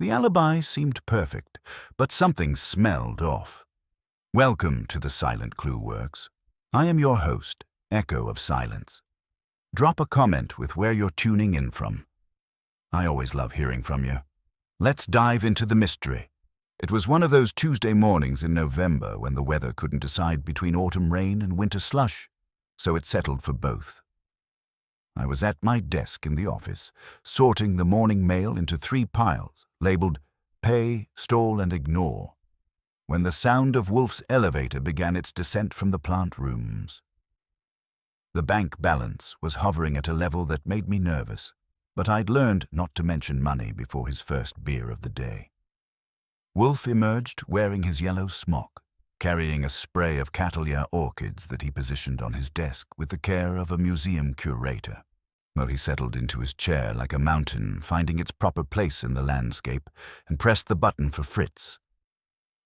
The alibi seemed perfect, but something smelled off. Welcome to the Silent Clue Works. I am your host, Echo of Silence. Drop a comment with where you're tuning in from. I always love hearing from you. Let's dive into the mystery. It was one of those Tuesday mornings in November when the weather couldn't decide between autumn rain and winter slush, so it settled for both. I was at my desk in the office, sorting the morning mail into 3 piles, labeled Pay, Stall, and Ignore, when the sound of Wolfe's elevator began its descent from the plant rooms. The bank balance was hovering at a level that made me nervous, but I'd learned not to mention money before his first beer of the day. Wolfe emerged wearing his yellow smock, carrying a spray of Cattleya orchids that he positioned on his desk with the care of a museum curator. Well, he settled into his chair like a mountain, finding its proper place in the landscape, and pressed the button for Fritz.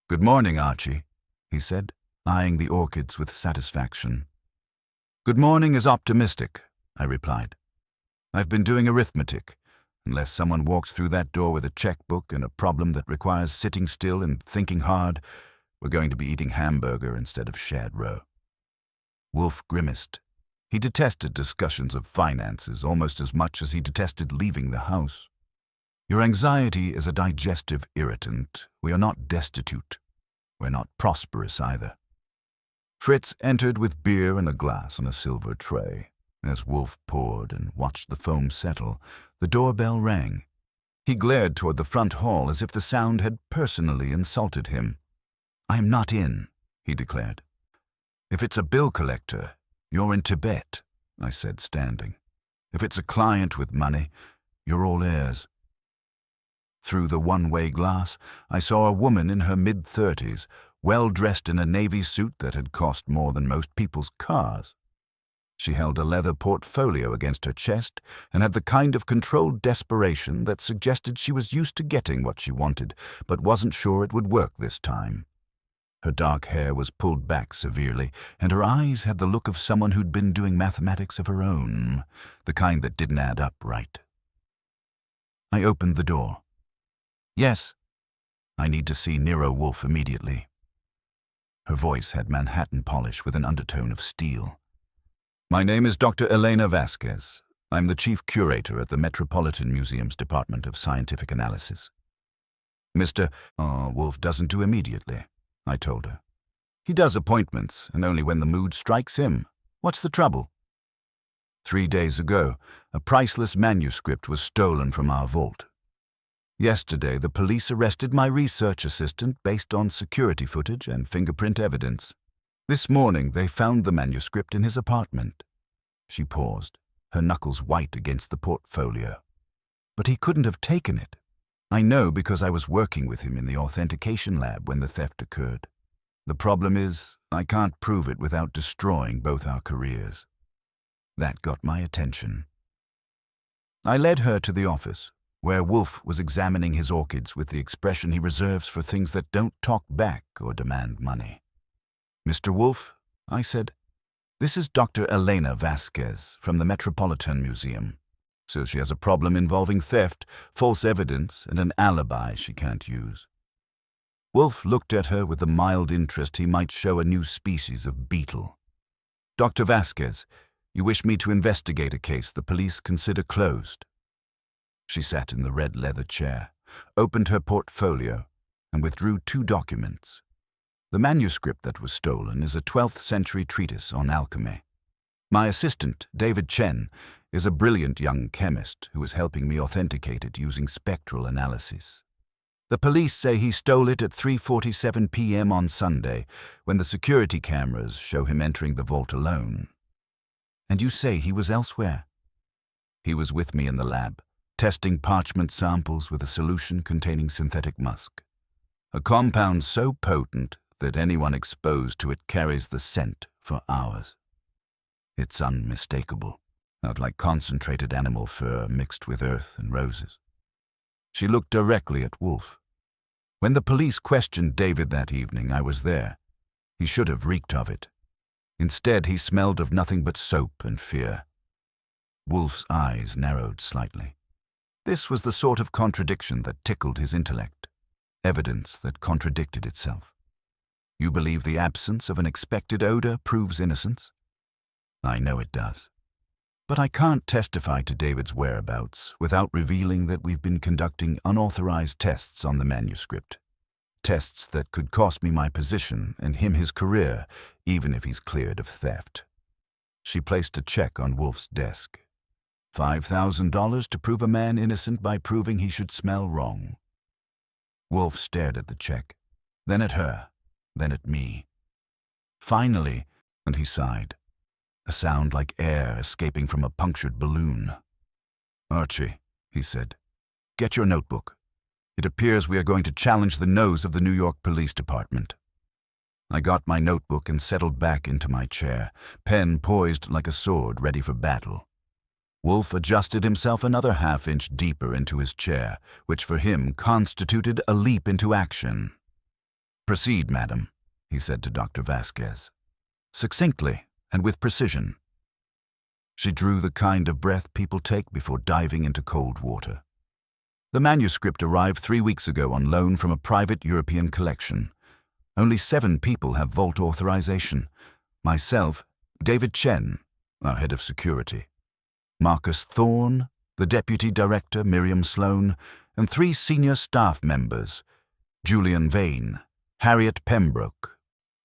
"Good morning, Archie," he said, eyeing the orchids with satisfaction. "Good morning is optimistic," I replied. "I've been doing arithmetic. Unless someone walks through that door with a checkbook and a problem that requires sitting still and thinking hard, we're going to be eating hamburger instead of shad roe." Wolfe grimaced. He detested discussions of finances almost as much as he detested leaving the house. "Your anxiety is a digestive irritant. We are not destitute. We're not prosperous either." Fritz entered with beer and a glass on a silver tray. As Wolfe poured and watched the foam settle, the doorbell rang. He glared toward the front hall as if the sound had personally insulted him. "I'm not in," he declared. "If it's a bill collector, you're in Tibet," I said, standing. "If it's a client with money, you're all ears." Through the one-way glass, I saw a woman in her mid-30s, well-dressed in a navy suit that had cost more than most people's cars. She held a leather portfolio against her chest and had the kind of controlled desperation that suggested she was used to getting what she wanted, but wasn't sure it would work this time. Her dark hair was pulled back severely, and her eyes had the look of someone who'd been doing mathematics of her own, the kind that didn't add up right. I opened the door. "Yes, I need to see Nero Wolfe immediately." Her voice had Manhattan polish with an undertone of steel. "My name is Dr. Elena Vasquez. I'm the chief curator at the Metropolitan Museum's Department of Scientific Analysis." "Mr. Wolfe doesn't do immediately," I told her. "He does appointments, and only when the mood strikes him. What's the trouble?" 3 days ago, a priceless manuscript was stolen from our vault. Yesterday, the police arrested my research assistant based on security footage and fingerprint evidence. This morning, they found the manuscript in his apartment. She paused, her knuckles white against the portfolio. "But he couldn't have taken it. I know because I was working with him in the authentication lab when the theft occurred. The problem is, I can't prove it without destroying both our careers." That got my attention. I led her to the office, where Wolfe was examining his orchids with the expression he reserves for things that don't talk back or demand money. "Mr. Wolfe," I said, "this is Dr. Elena Vasquez from the Metropolitan Museum. So she has a problem involving theft, false evidence, and an alibi she can't use." Wolfe looked at her with the mild interest he might show a new species of beetle. "Dr. Vasquez, you wish me to investigate a case the police consider closed." She sat in the red leather chair, opened her portfolio, and withdrew 2 documents. The manuscript that was stolen is a 12th century treatise on alchemy. My assistant, David Chen, is a brilliant young chemist who is helping me authenticate it using spectral analysis. The police say he stole it at 3:47 p.m. on Sunday, when the security cameras show him entering the vault alone. And you say he was elsewhere? He was with me in the lab, testing parchment samples with a solution containing synthetic musk, a compound so potent that anyone exposed to it carries the scent for hours. It's unmistakable, not like concentrated animal fur mixed with earth and roses. She looked directly at Wolfe. When the police questioned David that evening, I was there. He should have reeked of it. Instead, he smelled of nothing but soap and fear. Wolfe's eyes narrowed slightly. This was the sort of contradiction that tickled his intellect, evidence that contradicted itself. You believe the absence of an expected odor proves innocence? I know it does. But I can't testify to David's whereabouts without revealing that we've been conducting unauthorized tests on the manuscript. Tests that could cost me my position and him his career, even if he's cleared of theft. She placed a check on Wolfe's desk. $5,000 to prove a man innocent by proving he should smell wrong. Wolfe stared at the check, then at her, then at me. Finally, and he sighed, a sound like air escaping from a punctured balloon. Archie, he said, get your notebook. It appears we are going to challenge the nose of the New York Police Department. I got my notebook and settled back into my chair, pen poised like a sword ready for battle. Wolfe adjusted himself another half-inch deeper into his chair, which for him constituted a leap into action. Proceed, madam, he said to Dr. Vasquez, succinctly and with precision. She drew the kind of breath people take before diving into cold water. The manuscript arrived 3 weeks ago on loan from a private European collection. Only 7 people have vault authorization. Myself, David Chen, our head of security, Marcus Thorne, the deputy director, Miriam Sloan, and 3 senior staff members, Julian Vane, Harriet Pembroke,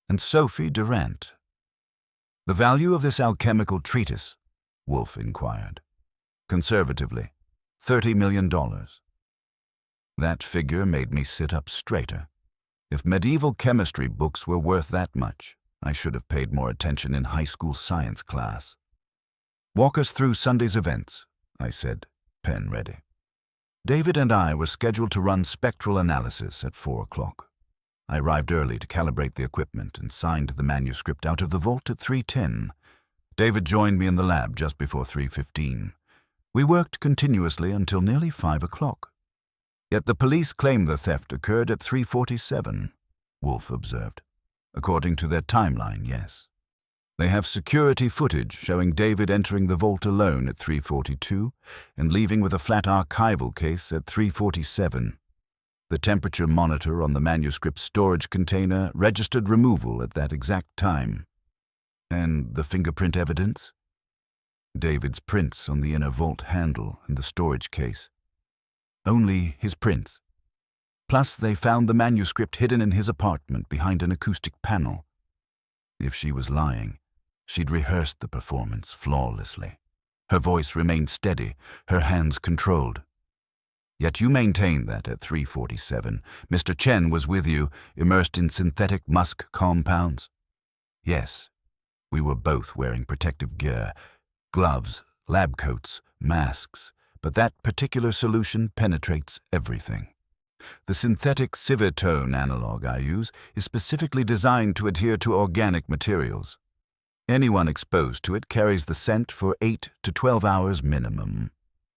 and Sophie Durant. The value of this alchemical treatise, Wolfe inquired. Conservatively, $30 million. That figure made me sit up straighter. If medieval chemistry books were worth that much, I should have paid more attention in high school science class. Walk us through Sunday's events, I said, pen ready. David and I were scheduled to run spectral analysis at 4 o'clock. I arrived early to calibrate the equipment and signed the manuscript out of the vault at 3:10. David joined me in the lab just before 3:15. We worked continuously until nearly 5 o'clock. Yet the police claim the theft occurred at 3:47, Wolfe observed. According to their timeline, yes. They have security footage showing David entering the vault alone at 3:42 and leaving with a flat archival case at 3:47. The temperature monitor on the manuscript storage container registered removal at that exact time. And the fingerprint evidence? David's prints on the inner vault handle and the storage case. Only his prints. Plus, they found the manuscript hidden in his apartment behind an acoustic panel. If she was lying, she'd rehearsed the performance flawlessly. Her voice remained steady, her hands controlled. Yet you maintain that at 3:47, Mr. Chen was with you, immersed in synthetic musk compounds? Yes, we were both wearing protective gear, gloves, lab coats, masks, but that particular solution penetrates everything. The synthetic civetone analog I use is specifically designed to adhere to organic materials. Anyone exposed to it carries the scent for 8 to 12 hours minimum.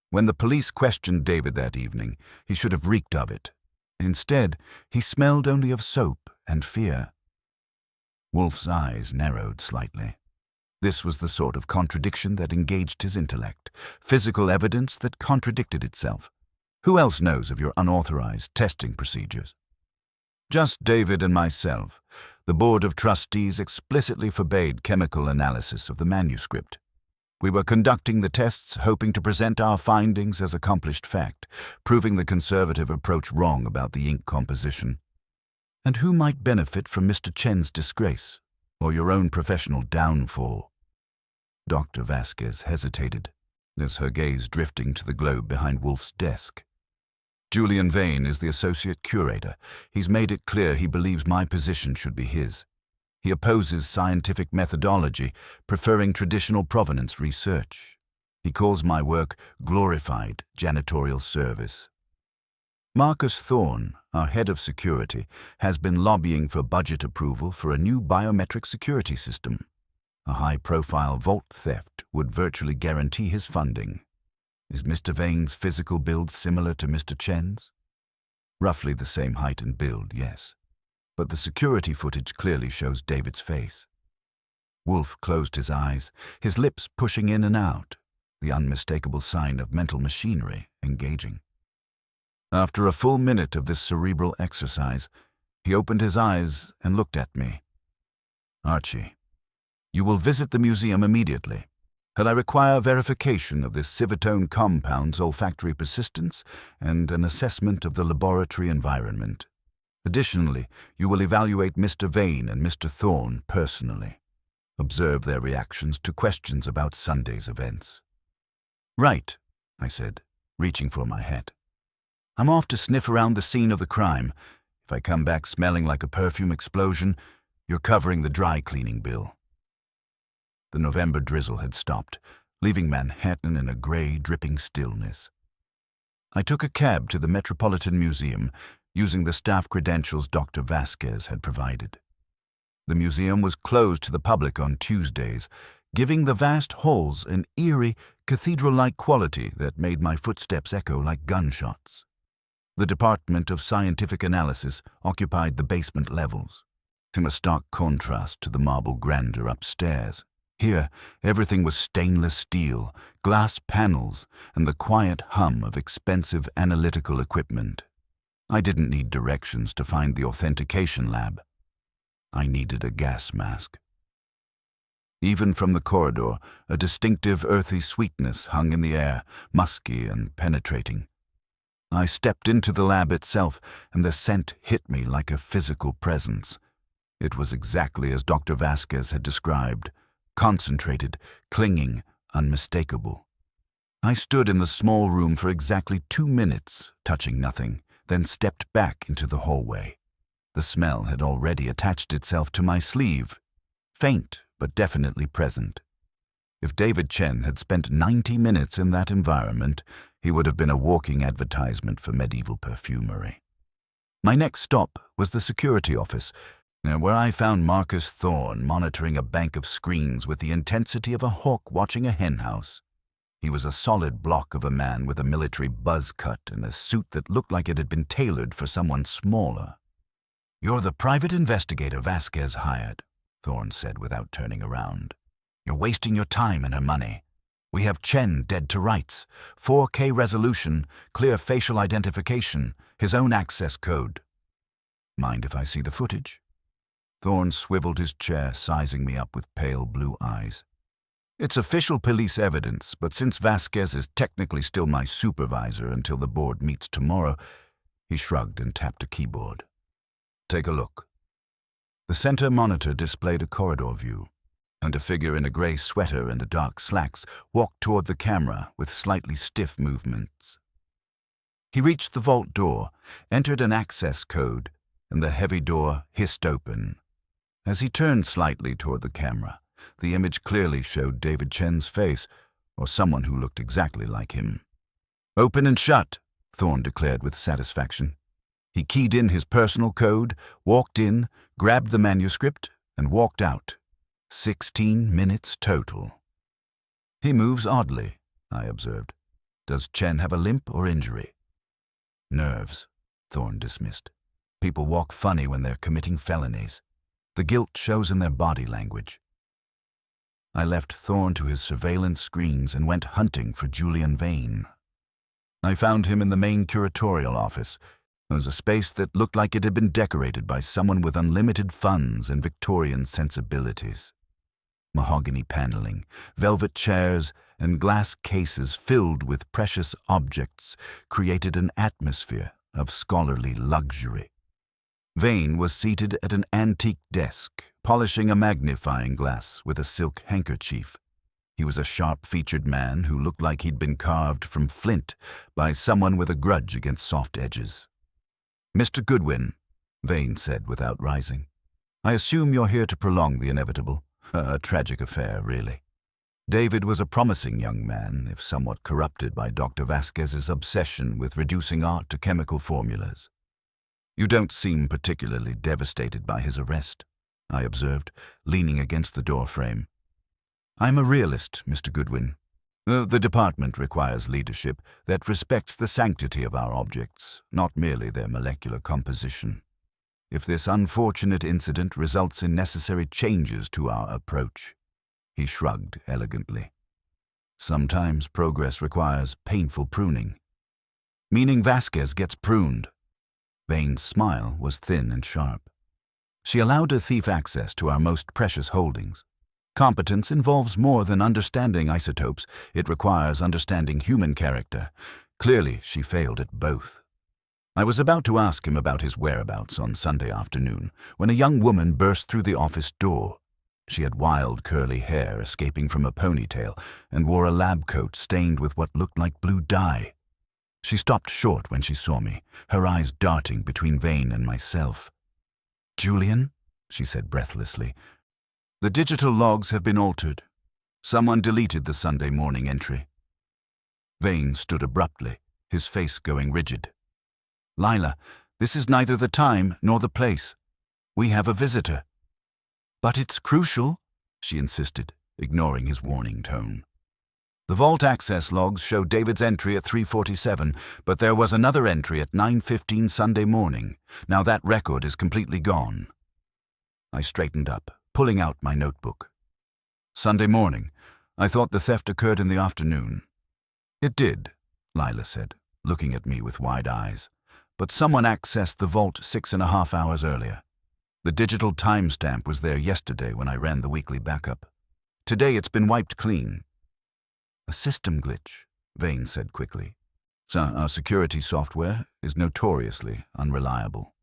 When the police questioned David that evening, he should have reeked of it. Instead, he smelled only of soap and fear. Wolfe's eyes narrowed slightly. This was the sort of contradiction that engaged his intellect, physical evidence that contradicted itself. Who else knows of your unauthorized testing procedures? Just David and myself. The Board of Trustees explicitly forbade chemical analysis of the manuscript. We were conducting the tests hoping to present our findings as accomplished fact, proving the conservative approach wrong about the ink composition. And who might benefit from Mr. Chen's disgrace, or your own professional downfall? Dr. Vasquez hesitated, as her gaze drifting to the globe behind Wolfe's desk. Julian Vane is the associate curator. He's made it clear he believes my position should be his. He opposes scientific methodology, preferring traditional provenance research. He calls my work glorified janitorial service. Marcus Thorne, our head of security, has been lobbying for budget approval for a new biometric security system. A high-profile vault theft would virtually guarantee his funding. Is Mr. Vane's physical build similar to Mr. Chen's? Roughly the same height and build, yes. But the security footage clearly shows David's face. Wolfe closed his eyes, his lips pushing in and out, the unmistakable sign of mental machinery engaging. After a full minute of this cerebral exercise, he opened his eyes and looked at me. "Archie, you will visit the museum immediately, and I require verification of this civetone compound's olfactory persistence and an assessment of the laboratory environment. Additionally, you will evaluate Mr. Vane and Mr. Thorne personally. Observe their reactions to questions about Sunday's events." "Right," I said, reaching for my hat. "I'm off to sniff around the scene of the crime. If I come back smelling like a perfume explosion, you're covering the dry cleaning bill." The November drizzle had stopped, leaving Manhattan in a gray, dripping stillness. I took a cab to the Metropolitan Museum, using the staff credentials Dr. Vasquez had provided. The museum was closed to the public on Tuesdays, giving the vast halls an eerie, cathedral-like quality that made my footsteps echo like gunshots. The Department of Scientific Analysis occupied the basement levels, in a stark contrast to the marble grandeur upstairs. Here, everything was stainless steel, glass panels, and the quiet hum of expensive analytical equipment. I didn't need directions to find the authentication lab. I needed a gas mask. Even from the corridor, a distinctive earthy sweetness hung in the air, musky and penetrating. I stepped into the lab itself, and the scent hit me like a physical presence. It was exactly as Dr. Vasquez had described: concentrated, clinging, unmistakable. I stood in the small room for exactly 2 minutes, touching nothing, then stepped back into the hallway. The smell had already attached itself to my sleeve, faint but definitely present. If David Chen had spent 90 minutes in that environment, he would have been a walking advertisement for medieval perfumery. My next stop was the security office, where I found Marcus Thorne monitoring a bank of screens with the intensity of a hawk watching a henhouse. He was a solid block of a man with a military buzz cut and a suit that looked like it had been tailored for someone smaller. "You're the private investigator Vasquez hired," Thorne said without turning around. "You're wasting your time and her money. We have Chen dead to rights, 4K resolution, clear facial identification, his own access code." "Mind if I see the footage?" Thorne swiveled his chair, sizing me up with pale blue eyes. "It's official police evidence, but since Vasquez is technically still my supervisor until the board meets tomorrow," he shrugged and tapped a keyboard. "Take a look." The center monitor displayed a corridor view, and a figure in a gray sweater and a dark slacks walked toward the camera with slightly stiff movements. He reached the vault door, entered an access code, and the heavy door hissed open. As he turned slightly toward the camera, the image clearly showed David Chen's face, or someone who looked exactly like him. "Open and shut," Thorne declared with satisfaction. He keyed in his personal code, walked in, grabbed the manuscript, and walked out. 16 minutes total. "He moves oddly," I observed. "Does Chen have a limp or injury?" "Nerves," Thorne dismissed. "People walk funny when they're committing felonies. The guilt shows in their body language." I left Thorne to his surveillance screens and went hunting for Julian Vane. I found him in the main curatorial office. It was a space that looked like it had been decorated by someone with unlimited funds and Victorian sensibilities. Mahogany paneling, velvet chairs, and glass cases filled with precious objects created an atmosphere of scholarly luxury. Vane was seated at an antique desk, polishing a magnifying glass with a silk handkerchief. He was a sharp-featured man who looked like he'd been carved from flint by someone with a grudge against soft edges. "Mr. Goodwin," Vane said without rising, "I assume you're here to prolong the inevitable. A tragic affair, really. David was a promising young man, if somewhat corrupted by Dr. Vasquez's obsession with reducing art to chemical formulas. You don't seem particularly devastated by his arrest," I observed, leaning against the doorframe. "I'm a realist, Mr. Goodwin. The department requires leadership that respects the sanctity of our objects, not merely their molecular composition. If this unfortunate incident results in necessary changes to our approach," he shrugged elegantly. "Sometimes progress requires painful pruning. meaning Vasquez gets pruned. Vane's smile was thin and sharp. She allowed a thief access to our most precious holdings. Competence involves more than understanding isotopes. It requires understanding human character. Clearly, she failed at both. I was about to ask him about his whereabouts on Sunday afternoon when a young woman burst through the office door. She had wild curly hair escaping from a ponytail and wore a lab coat stained with what looked like blue dye. She stopped short when she saw me, her eyes darting between Vane and myself. "Julian," she said breathlessly, "the digital logs have been altered. Someone deleted the Sunday morning entry." Vane stood abruptly, his face going rigid. "Lila, this is neither the time nor the place. We have a visitor." "But it's crucial," she insisted, ignoring his warning tone. "The vault access logs show David's entry at 3:47, but there was another entry at 9:15 Sunday morning. Now that record is completely gone." I straightened up, pulling out my notebook. "Sunday morning. I thought the theft occurred in the afternoon." "It did," Lila said, looking at me with wide eyes. "But someone accessed the vault 6.5 hours earlier. The digital timestamp was there yesterday when I ran the weekly backup. Today it's been wiped clean." "A system glitch," Vane said quickly. "So our security software is notoriously unreliable."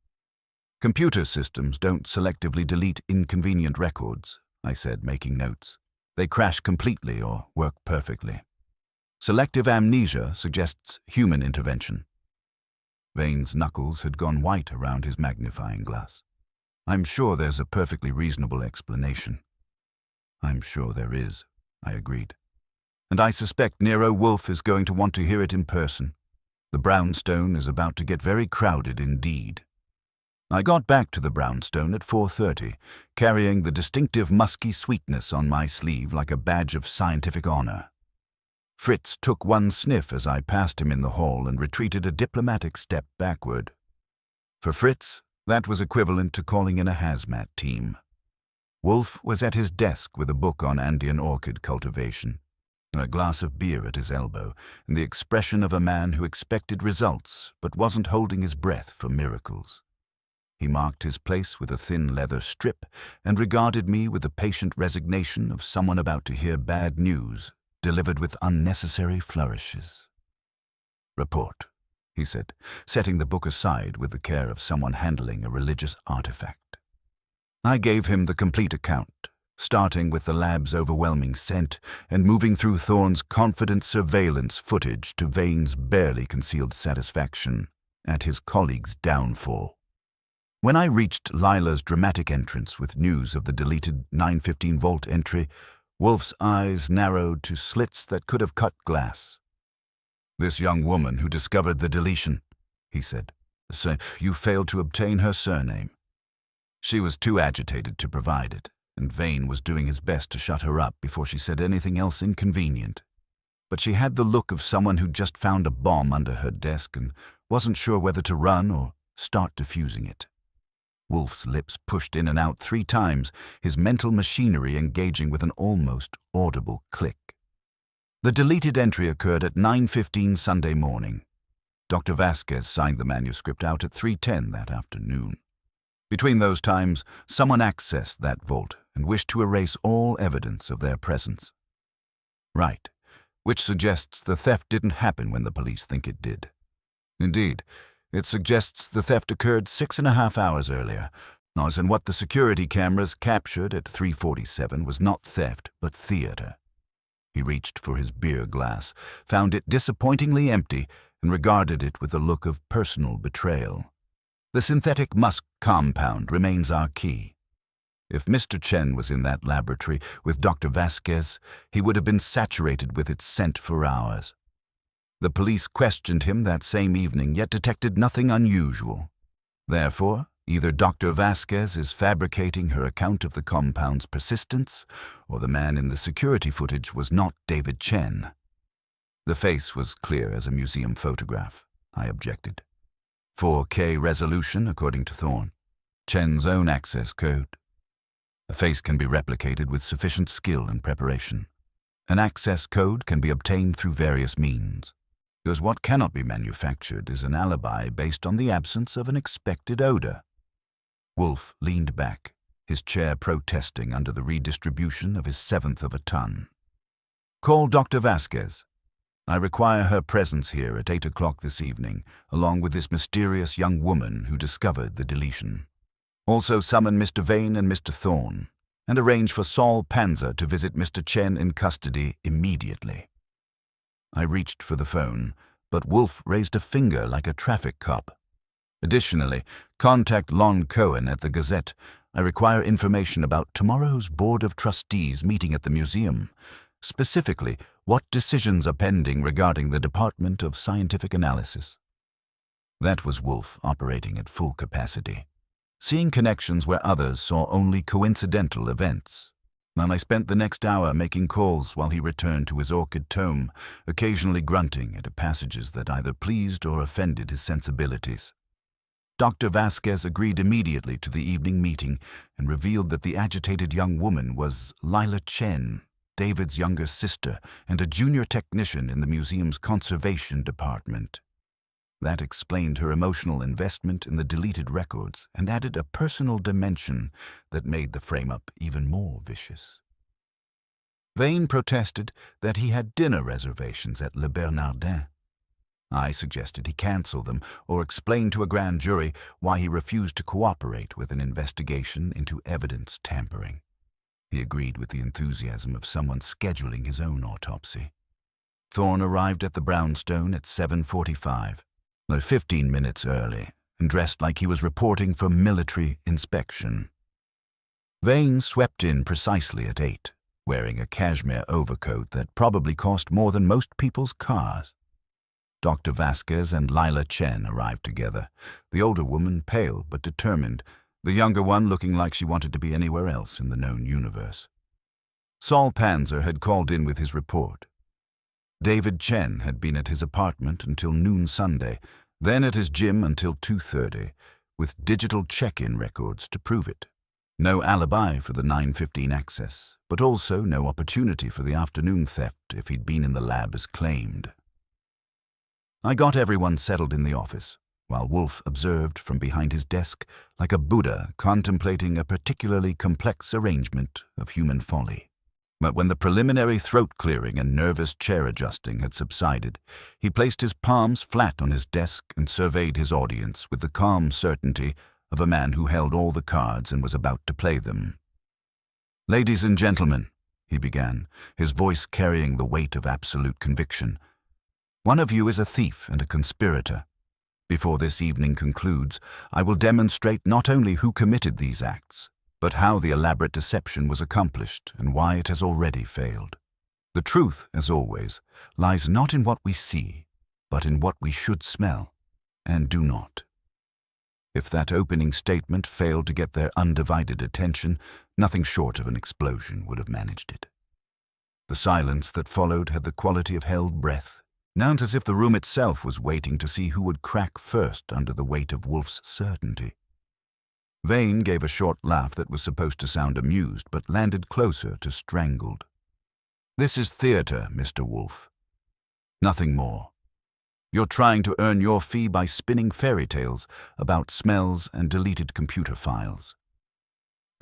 "Computer systems don't selectively delete inconvenient records," I said, making notes. "They crash completely or work perfectly. Selective amnesia suggests human intervention." Vane's knuckles had gone white around his magnifying glass. "I'm sure there's a perfectly reasonable explanation." "I'm sure there is," I agreed. "And I suspect Nero Wolfe is going to want to hear it in person. The brownstone is about to get very crowded indeed." I got back to the brownstone at 4:30, carrying the distinctive musky sweetness on my sleeve like a badge of scientific honor. Fritz took one sniff as I passed him in the hall and retreated a diplomatic step backward. For Fritz, that was equivalent to calling in a hazmat team. Wolfe was at his desk with a book on Andean orchid cultivation, a glass of beer at his elbow, and the expression of a man who expected results but wasn't holding his breath for miracles. He marked his place with a thin leather strip and regarded me with the patient resignation of someone about to hear bad news, delivered with unnecessary flourishes. "Report," he said, setting the book aside with the care of someone handling a religious artifact. I gave him the complete account, starting with the lab's overwhelming scent and moving through Thorne's confident surveillance footage to Vane's barely concealed satisfaction at his colleague's downfall. When I reached Lila's dramatic entrance with news of the deleted 9:15 vault entry, Wolfe's eyes narrowed to slits that could have cut glass. "This young woman who discovered the deletion," he said. "So you failed to obtain her surname." She was too agitated to provide it, and Vane was doing his best to shut her up before she said anything else inconvenient. But she had the look of someone who'd just found a bomb under her desk and wasn't sure whether to run or start defusing it. Wolfe's lips pushed in and out 3 times, his mental machinery engaging with an almost audible click. The deleted entry occurred at 9:15 Sunday morning. Dr. Vasquez signed the manuscript out at 3:10 that afternoon. Between those times, someone accessed that vault and wished to erase all evidence of their presence. Right, which suggests the theft didn't happen when the police think it did. Indeed, it suggests the theft occurred 6.5 hours earlier, and what the security cameras captured at 3:47 was not theft, but theater. He reached for his beer glass, found it disappointingly empty, and regarded it with a look of personal betrayal. The synthetic musk compound remains our key. If Mr. Chen was in that laboratory with Dr. Vasquez, he would have been saturated with its scent for hours. The police questioned him that same evening, yet detected nothing unusual. Therefore, either Dr. Vasquez is fabricating her account of the compound's persistence, or the man in the security footage was not David Chen. The face was clear as a museum photograph, I objected. 4K resolution, according to Thorne. Chen's own access code. A face can be replicated with sufficient skill and preparation. An access code can be obtained through various means. because what cannot be manufactured is an alibi based on the absence of an expected odor. Wolfe leaned back, his chair protesting under the redistribution of his seventh of a ton. "Call Dr. Vasquez. I require her presence here at 8 o'clock this evening, along with this mysterious young woman who discovered the deletion. Also summon Mr. Vane and Mr. Thorne, and arrange for Saul Panzer to visit Mr. Chen in custody immediately." I reached for the phone, but Wolfe raised a finger like a traffic cop. "Additionally, contact Lon Cohen at the Gazette. I require information about tomorrow's Board of Trustees meeting at the museum. Specifically, what decisions are pending regarding the Department of Scientific Analysis." That was Wolfe operating at full capacity, seeing connections where others saw only coincidental events. And I spent the next hour making calls while he returned to his orchid tome, occasionally grunting at passages that either pleased or offended his sensibilities. Dr. Vasquez agreed immediately to the evening meeting and revealed that the agitated young woman was Lila Chen, David's younger sister and a junior technician in the museum's conservation department. That explained her emotional investment in the deleted records and added a personal dimension that made the frame-up even more vicious. Vane protested that he had dinner reservations at Le Bernardin. I suggested he cancel them or explain to a grand jury why he refused to cooperate with an investigation into evidence tampering. He agreed with the enthusiasm of someone scheduling his own autopsy. Thorne arrived at the brownstone at 7:45. 15 minutes early, and dressed like he was reporting for military inspection. Vane swept in precisely at 8, wearing a cashmere overcoat that probably cost more than most people's cars. Dr. Vasquez and Lila Chen arrived together, the older woman pale but determined, the younger one looking like she wanted to be anywhere else in the known universe. Saul Panzer had called in with his report. David Chen had been at his apartment until noon Sunday, then at his gym until 2:30, with digital check-in records to prove it. No alibi for the 9:15 access, but also no opportunity for the afternoon theft if he'd been in the lab as claimed. I got everyone settled in the office, while Wolfe observed from behind his desk like a Buddha contemplating a particularly complex arrangement of human folly. But when the preliminary throat clearing and nervous chair adjusting had subsided, he placed his palms flat on his desk and surveyed his audience with the calm certainty of a man who held all the cards and was about to play them. "Ladies and gentlemen," he began, his voice carrying the weight of absolute conviction, "one of you is a thief and a conspirator. Before this evening concludes, I will demonstrate not only who committed these acts, but how the elaborate deception was accomplished and why it has already failed. The truth, as always, lies not in what we see, but in what we should smell, and do not." If that opening statement failed to get their undivided attention, nothing short of an explosion would have managed it. The silence that followed had the quality of held breath, not as if the room itself was waiting to see who would crack first under the weight of Wolfe's certainty. Vane gave a short laugh that was supposed to sound amused, but landed closer to strangled. "This is theater, Mr. Wolfe. Nothing more. You're trying to earn your fee by spinning fairy tales about smells and deleted computer files."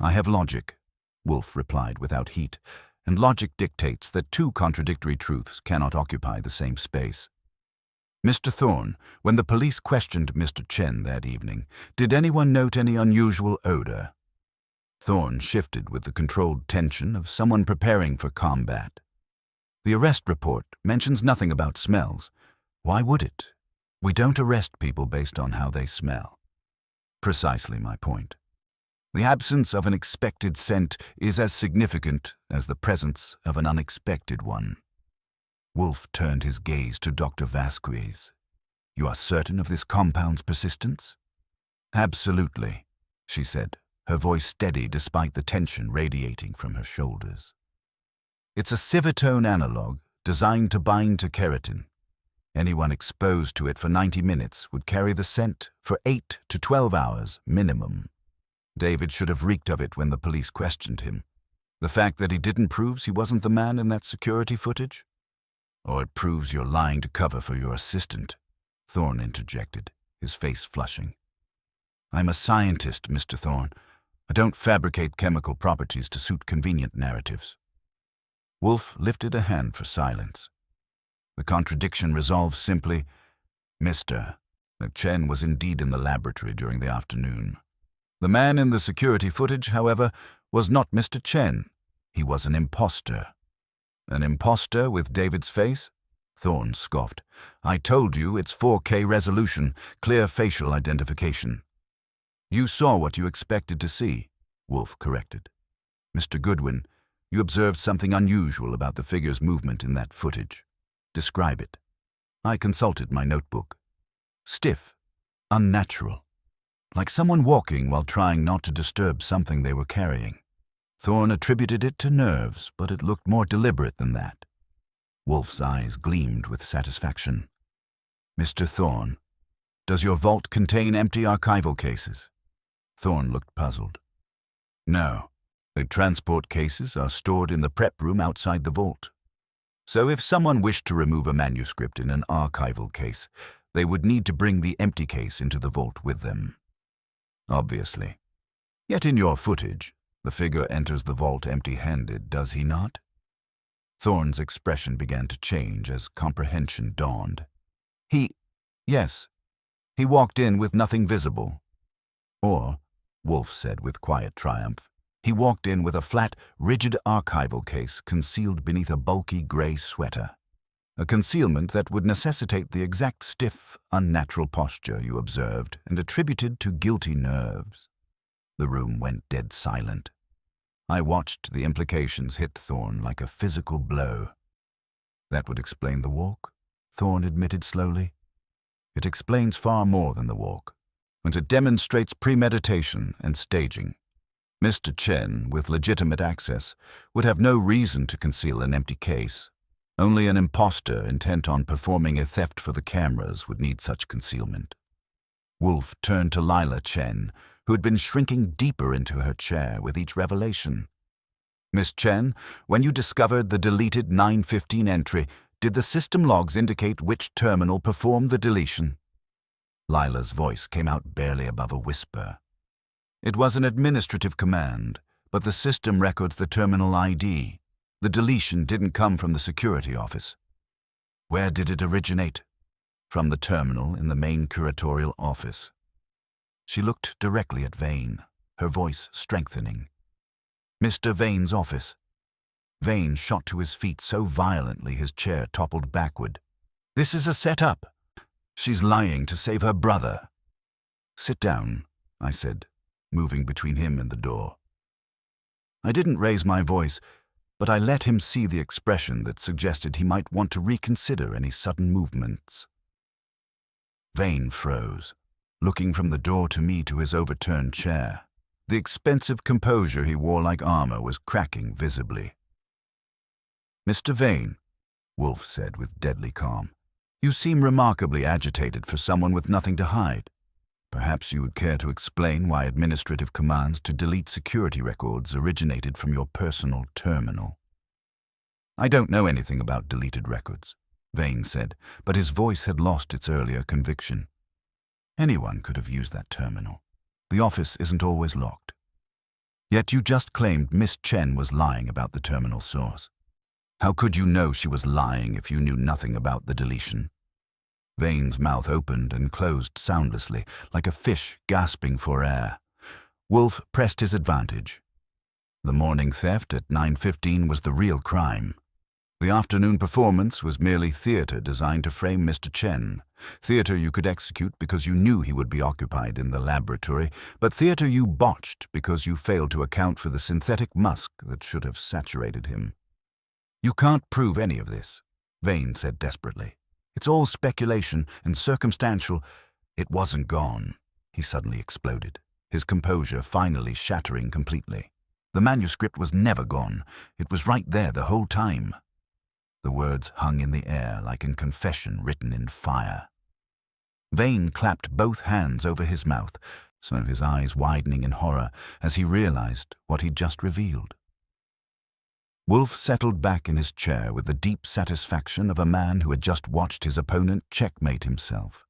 "I have logic," Wolfe replied without heat, "and logic dictates that two contradictory truths cannot occupy the same space. Mr. Thorne, when the police questioned Mr. Chen that evening, did anyone note any unusual odor?" Thorne shifted with the controlled tension of someone preparing for combat. "The arrest report mentions nothing about smells. Why would it? We don't arrest people based on how they smell." "Precisely my point. The absence of an expected scent is as significant as the presence of an unexpected one." Wolfe turned his gaze to Dr. Vasquez. "You are certain of this compound's persistence?" "Absolutely," she said, her voice steady despite the tension radiating from her shoulders. "It's a Civitone analog designed to bind to keratin. Anyone exposed to it for 90 minutes would carry the scent for 8 to 12 hours minimum. David should have reeked of it when the police questioned him. The fact that he didn't proves he wasn't the man in that security footage?" Or it proves you're lying to cover for your assistant, Thorne interjected, his face flushing. I'm a scientist, Mr. Thorne. I don't fabricate chemical properties to suit convenient narratives. Wolfe lifted a hand for silence. The contradiction resolved simply, Mr. Chen was indeed in the laboratory during the afternoon. The man in the security footage, however, was not Mr. Chen. He was an imposter. An imposter with David's face? Thorne scoffed. I told you it's 4K resolution, clear facial identification. You saw what you expected to see, Wolfe corrected. Mr. Goodwin, you observed something unusual about the figure's movement in that footage. Describe it. I consulted my notebook. Stiff, unnatural, like someone walking while trying not to disturb something they were carrying. Thorne attributed it to nerves, but it looked more deliberate than that. Wolfe's eyes gleamed with satisfaction. Mr. Thorne, does your vault contain empty archival cases? Thorne looked puzzled. No. The transport cases are stored in the prep room outside the vault. So if someone wished to remove a manuscript in an archival case, they would need to bring the empty case into the vault with them. Obviously. Yet in your footage, the figure enters the vault empty-handed, does he not? Thorne's expression began to change as comprehension dawned. Yes, he walked in with nothing visible. Or, Wolfe said with quiet triumph, he walked in with a flat, rigid archival case concealed beneath a bulky gray sweater. A concealment that would necessitate the exact stiff, unnatural posture you observed and attributed to guilty nerves. The room went dead silent. I watched the implications hit Thorne like a physical blow. That would explain the walk, Thorne admitted slowly. It explains far more than the walk, and it demonstrates premeditation and staging. Mr. Chen, with legitimate access, would have no reason to conceal an empty case. Only an imposter intent on performing a theft for the cameras would need such concealment. Wolfe turned to Lila Chen, who had been shrinking deeper into her chair with each revelation. Miss Chen, when you discovered the deleted 915 entry, did the system logs indicate which terminal performed the deletion? Lila's voice came out barely above a whisper. It was an administrative command, but the system records the terminal ID. The deletion didn't come from the security office. Where did it originate? From the terminal in the main curatorial office. She looked directly at Vane, her voice strengthening. Mr. Vane's office. Vane shot to his feet so violently his chair toppled backward. This is a setup. She's lying to save her brother. Sit down, I said, moving between him and the door. I didn't raise my voice, but I let him see the expression that suggested he might want to reconsider any sudden movements. Vane froze, looking from the door to me to his overturned chair. The expensive composure he wore like armor was cracking visibly. Mr. Vane, Wolfe said with deadly calm, you seem remarkably agitated for someone with nothing to hide. Perhaps you would care to explain why administrative commands to delete security records originated from your personal terminal. I don't know anything about deleted records, Vane said, but his voice had lost its earlier conviction. Anyone could have used that terminal. The office isn't always locked. Yet you just claimed Miss Chen was lying about the terminal source. How could you know she was lying if you knew nothing about the deletion? Vane's mouth opened and closed soundlessly, like a fish gasping for air. Wolfe pressed his advantage. The morning theft at 9:15 was the real crime. The afternoon performance was merely theater designed to frame Mr. Chen. Theater you could execute because you knew he would be occupied in the laboratory, but theater you botched because you failed to account for the synthetic musk that should have saturated him. You can't prove any of this, Vane said desperately. It's all speculation and circumstantial. It wasn't gone, he suddenly exploded, his composure finally shattering completely. The manuscript was never gone. It was right there the whole time. The words hung in the air like a confession written in fire. Vane clapped both hands over his mouth, some of his eyes widening in horror as he realized what he'd just revealed. Wolfe settled back in his chair with the deep satisfaction of a man who had just watched his opponent checkmate himself.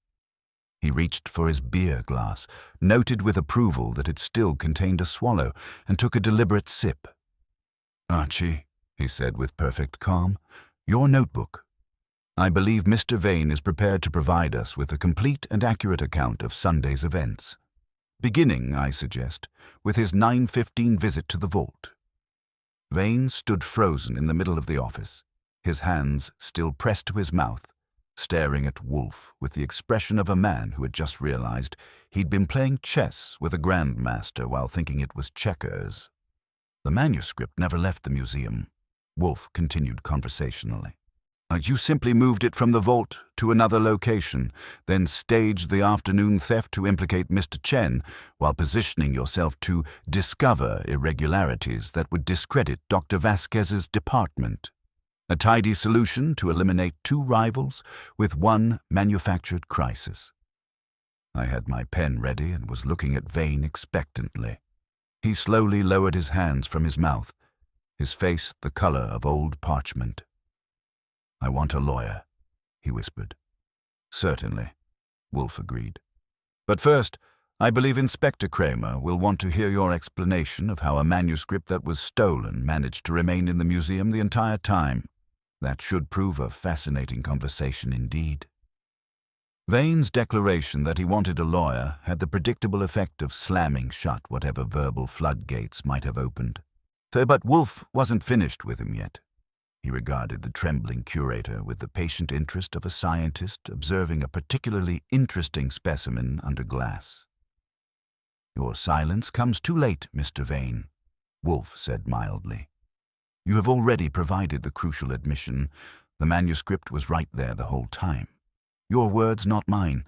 He reached for his beer glass, noted with approval that it still contained a swallow, and took a deliberate sip. "Archie," he said with perfect calm, "your notebook. I believe Mr. Vane is prepared to provide us with a complete and accurate account of Sunday's events. Beginning, I suggest, with his 9:15 visit to the vault." Vane stood frozen in the middle of the office, his hands still pressed to his mouth, staring at Wolfe with the expression of a man who had just realized he'd been playing chess with a grandmaster while thinking it was checkers. "The manuscript never left the museum," Wolfe continued conversationally. "You simply moved it from the vault to another location, then staged the afternoon theft to implicate Mr. Chen while positioning yourself to discover irregularities that would discredit Dr. Vasquez's department. A tidy solution to eliminate two rivals with one manufactured crisis." I had my pen ready and was looking at Vane expectantly. He slowly lowered his hands from his mouth, his face the color of old parchment. "I want a lawyer," he whispered. "Certainly," Wolfe agreed. "But first, I believe Inspector Kramer will want to hear your explanation of how a manuscript that was stolen managed to remain in the museum the entire time. That should prove a fascinating conversation indeed." Vane's declaration that he wanted a lawyer had the predictable effect of slamming shut whatever verbal floodgates might have opened. But Wolfe wasn't finished with him yet. He regarded the trembling curator with the patient interest of a scientist observing a particularly interesting specimen under glass. "Your silence comes too late, Mr. Vane," Wolfe said mildly. "You have already provided the crucial admission. The manuscript was right there the whole time. Your words, not mine.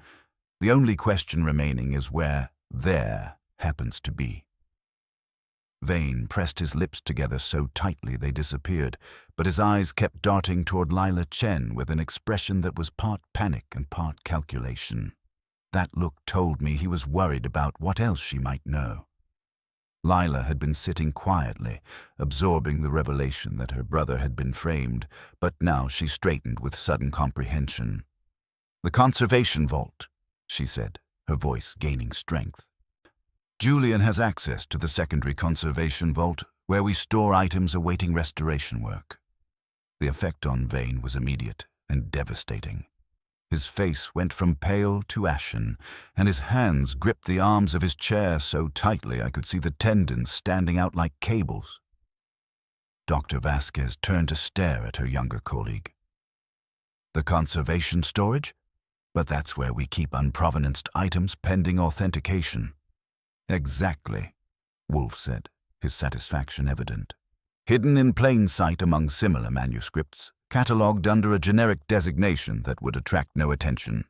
The only question remaining is where 'there' happens to be." Vane pressed his lips together so tightly they disappeared, but his eyes kept darting toward Lila Chen with an expression that was part panic and part calculation. That look told me he was worried about what else she might know. Lila had been sitting quietly, absorbing the revelation that her brother had been framed, but now she straightened with sudden comprehension. "The conservation vault," she said, her voice gaining strength. "Julian has access to the secondary conservation vault, where we store items awaiting restoration work." The effect on Vane was immediate and devastating. His face went from pale to ashen, and his hands gripped the arms of his chair so tightly I could see the tendons standing out like cables. Dr. Vasquez turned to stare at her younger colleague. "The conservation storage? But that's where we keep unprovenanced items pending authentication." "Exactly," Wolfe said, his satisfaction evident. "Hidden in plain sight among similar manuscripts, catalogued under a generic designation that would attract no attention.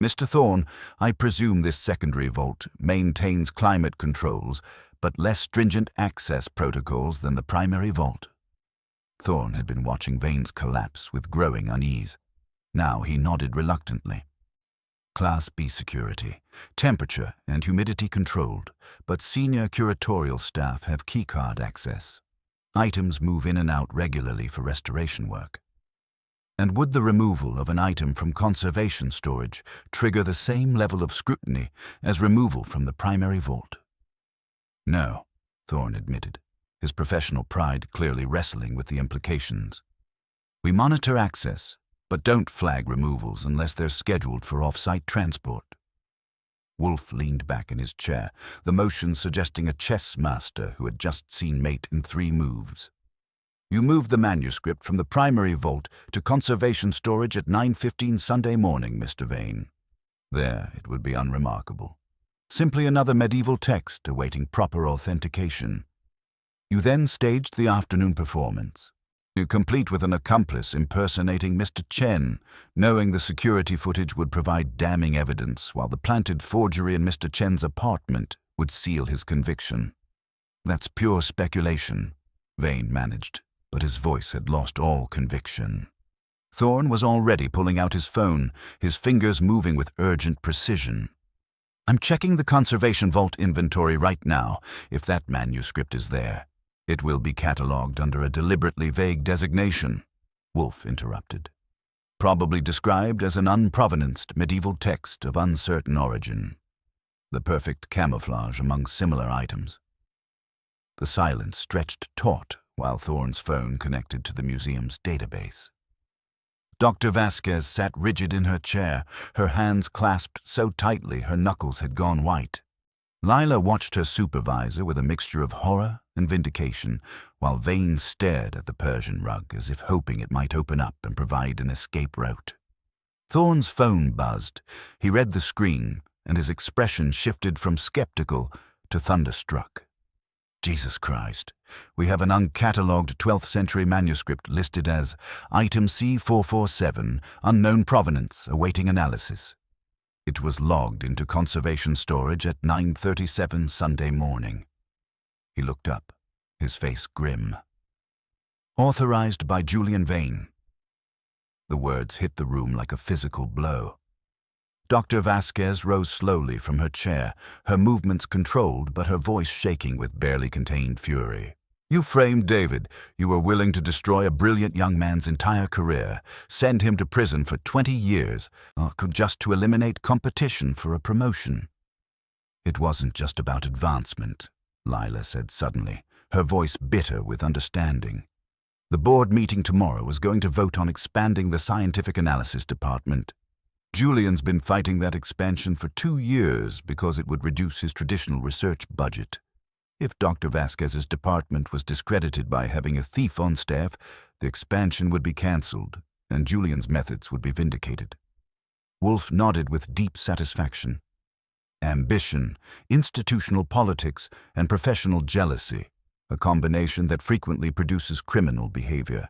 Mr. Thorne, I presume this secondary vault maintains climate controls, but less stringent access protocols than the primary vault." Thorne had been watching Vane's collapse with growing unease. Now he nodded reluctantly. "Class B security, temperature and humidity controlled, but senior curatorial staff have keycard access. Items move in and out regularly for restoration work." "And would the removal of an item from conservation storage trigger the same level of scrutiny as removal from the primary vault?" "No," Thorne admitted, his professional pride clearly wrestling with the implications. "We monitor access, but don't flag removals unless they're scheduled for off-site transport." Wolfe leaned back in his chair, the motion suggesting a chess master who had just seen mate in 3 moves. "You moved the manuscript from the primary vault to conservation storage at 9:15 Sunday morning, Mr. Vane. There, it would be unremarkable. Simply another medieval text awaiting proper authentication. You then staged the afternoon performance, complete with an accomplice impersonating Mr. Chen, knowing the security footage would provide damning evidence while the planted forgery in Mr. Chen's apartment would seal his conviction." "That's pure speculation," Vane managed, but his voice had lost all conviction. Thorne was already pulling out his phone, his fingers moving with urgent precision. "I'm checking the conservation vault inventory right now, if that manuscript is there. It will be catalogued under a deliberately vague designation, Wolfe interrupted. Probably described as an unprovenanced medieval text of uncertain origin. The perfect camouflage among similar items. The silence stretched taut while Thorne's phone connected to the museum's database. Dr. Vasquez sat rigid in her chair, her hands clasped so tightly her knuckles had gone white. Lila watched her supervisor with a mixture of horror and vindication, while Vane stared at the Persian rug as if hoping it might open up and provide an escape route. Thorne's phone buzzed. He read the screen, and his expression shifted from skeptical to thunderstruck. Jesus Christ, we have an uncatalogued 12th century manuscript listed as Item C447, unknown provenance, awaiting analysis. It was logged into conservation storage at 9:37 Sunday morning. He looked up, his face grim. Authorized by Julian Vane. The words hit the room like a physical blow. Dr. Vasquez rose slowly from her chair, her movements controlled but her voice shaking with barely contained fury. You framed David. You were willing to destroy a brilliant young man's entire career, send him to prison for 20 years, just to eliminate competition for a promotion. It wasn't just about advancement, Lila said suddenly, her voice bitter with understanding. The board meeting tomorrow was going to vote on expanding the scientific analysis department. Julian's been fighting that expansion for 2 years because it would reduce his traditional research budget. If Dr. Vasquez's department was discredited by having a thief on staff, the expansion would be cancelled, and Julian's methods would be vindicated. Wolfe nodded with deep satisfaction. Ambition, institutional politics, and professional jealousy, a combination that frequently produces criminal behavior.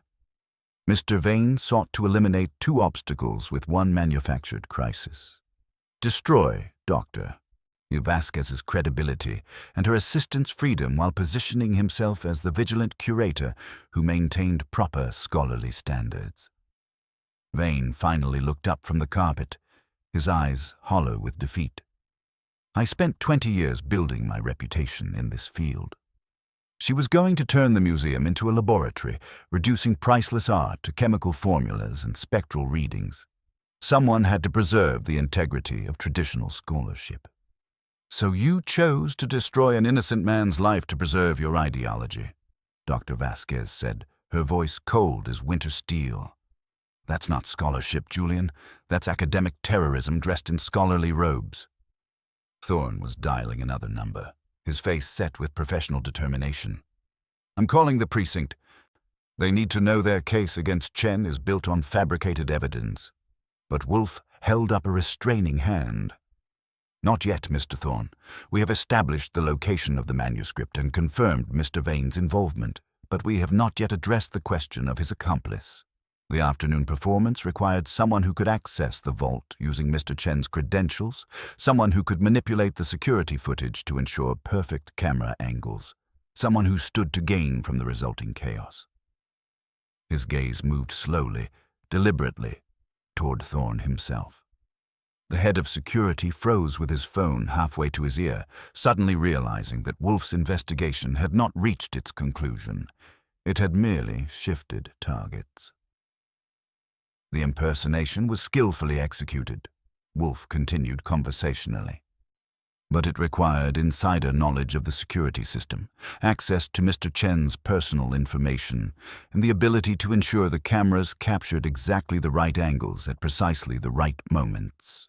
Mr. Vane sought to eliminate 2 obstacles with one manufactured crisis. Destroy, Dr. Vasquez's credibility and her assistant's freedom while positioning himself as the vigilant curator who maintained proper scholarly standards. Vane finally looked up from the carpet, his eyes hollow with defeat. I spent 20 years building my reputation in this field. She was going to turn the museum into a laboratory, reducing priceless art to chemical formulas and spectral readings. Someone had to preserve the integrity of traditional scholarship. So you chose to destroy an innocent man's life to preserve your ideology, Dr. Vasquez said, her voice cold as winter steel. That's not scholarship, Julian. That's academic terrorism dressed in scholarly robes. Thorne was dialing another number, his face set with professional determination. I'm calling the precinct. They need to know their case against Chen is built on fabricated evidence. But Wolfe held up a restraining hand. Not yet, Mr. Thorne. We have established the location of the manuscript and confirmed Mr. Vane's involvement, but we have not yet addressed the question of his accomplice. The afternoon performance required someone who could access the vault using Mr. Chen's credentials, someone who could manipulate the security footage to ensure perfect camera angles, someone who stood to gain from the resulting chaos. His gaze moved slowly, deliberately, toward Thorne himself. The head of security froze with his phone halfway to his ear, suddenly realizing that Wolfe's investigation had not reached its conclusion. It had merely shifted targets. The impersonation was skillfully executed, Wolfe continued conversationally. But it required insider knowledge of the security system, access to Mr. Chen's personal information, and the ability to ensure the cameras captured exactly the right angles at precisely the right moments.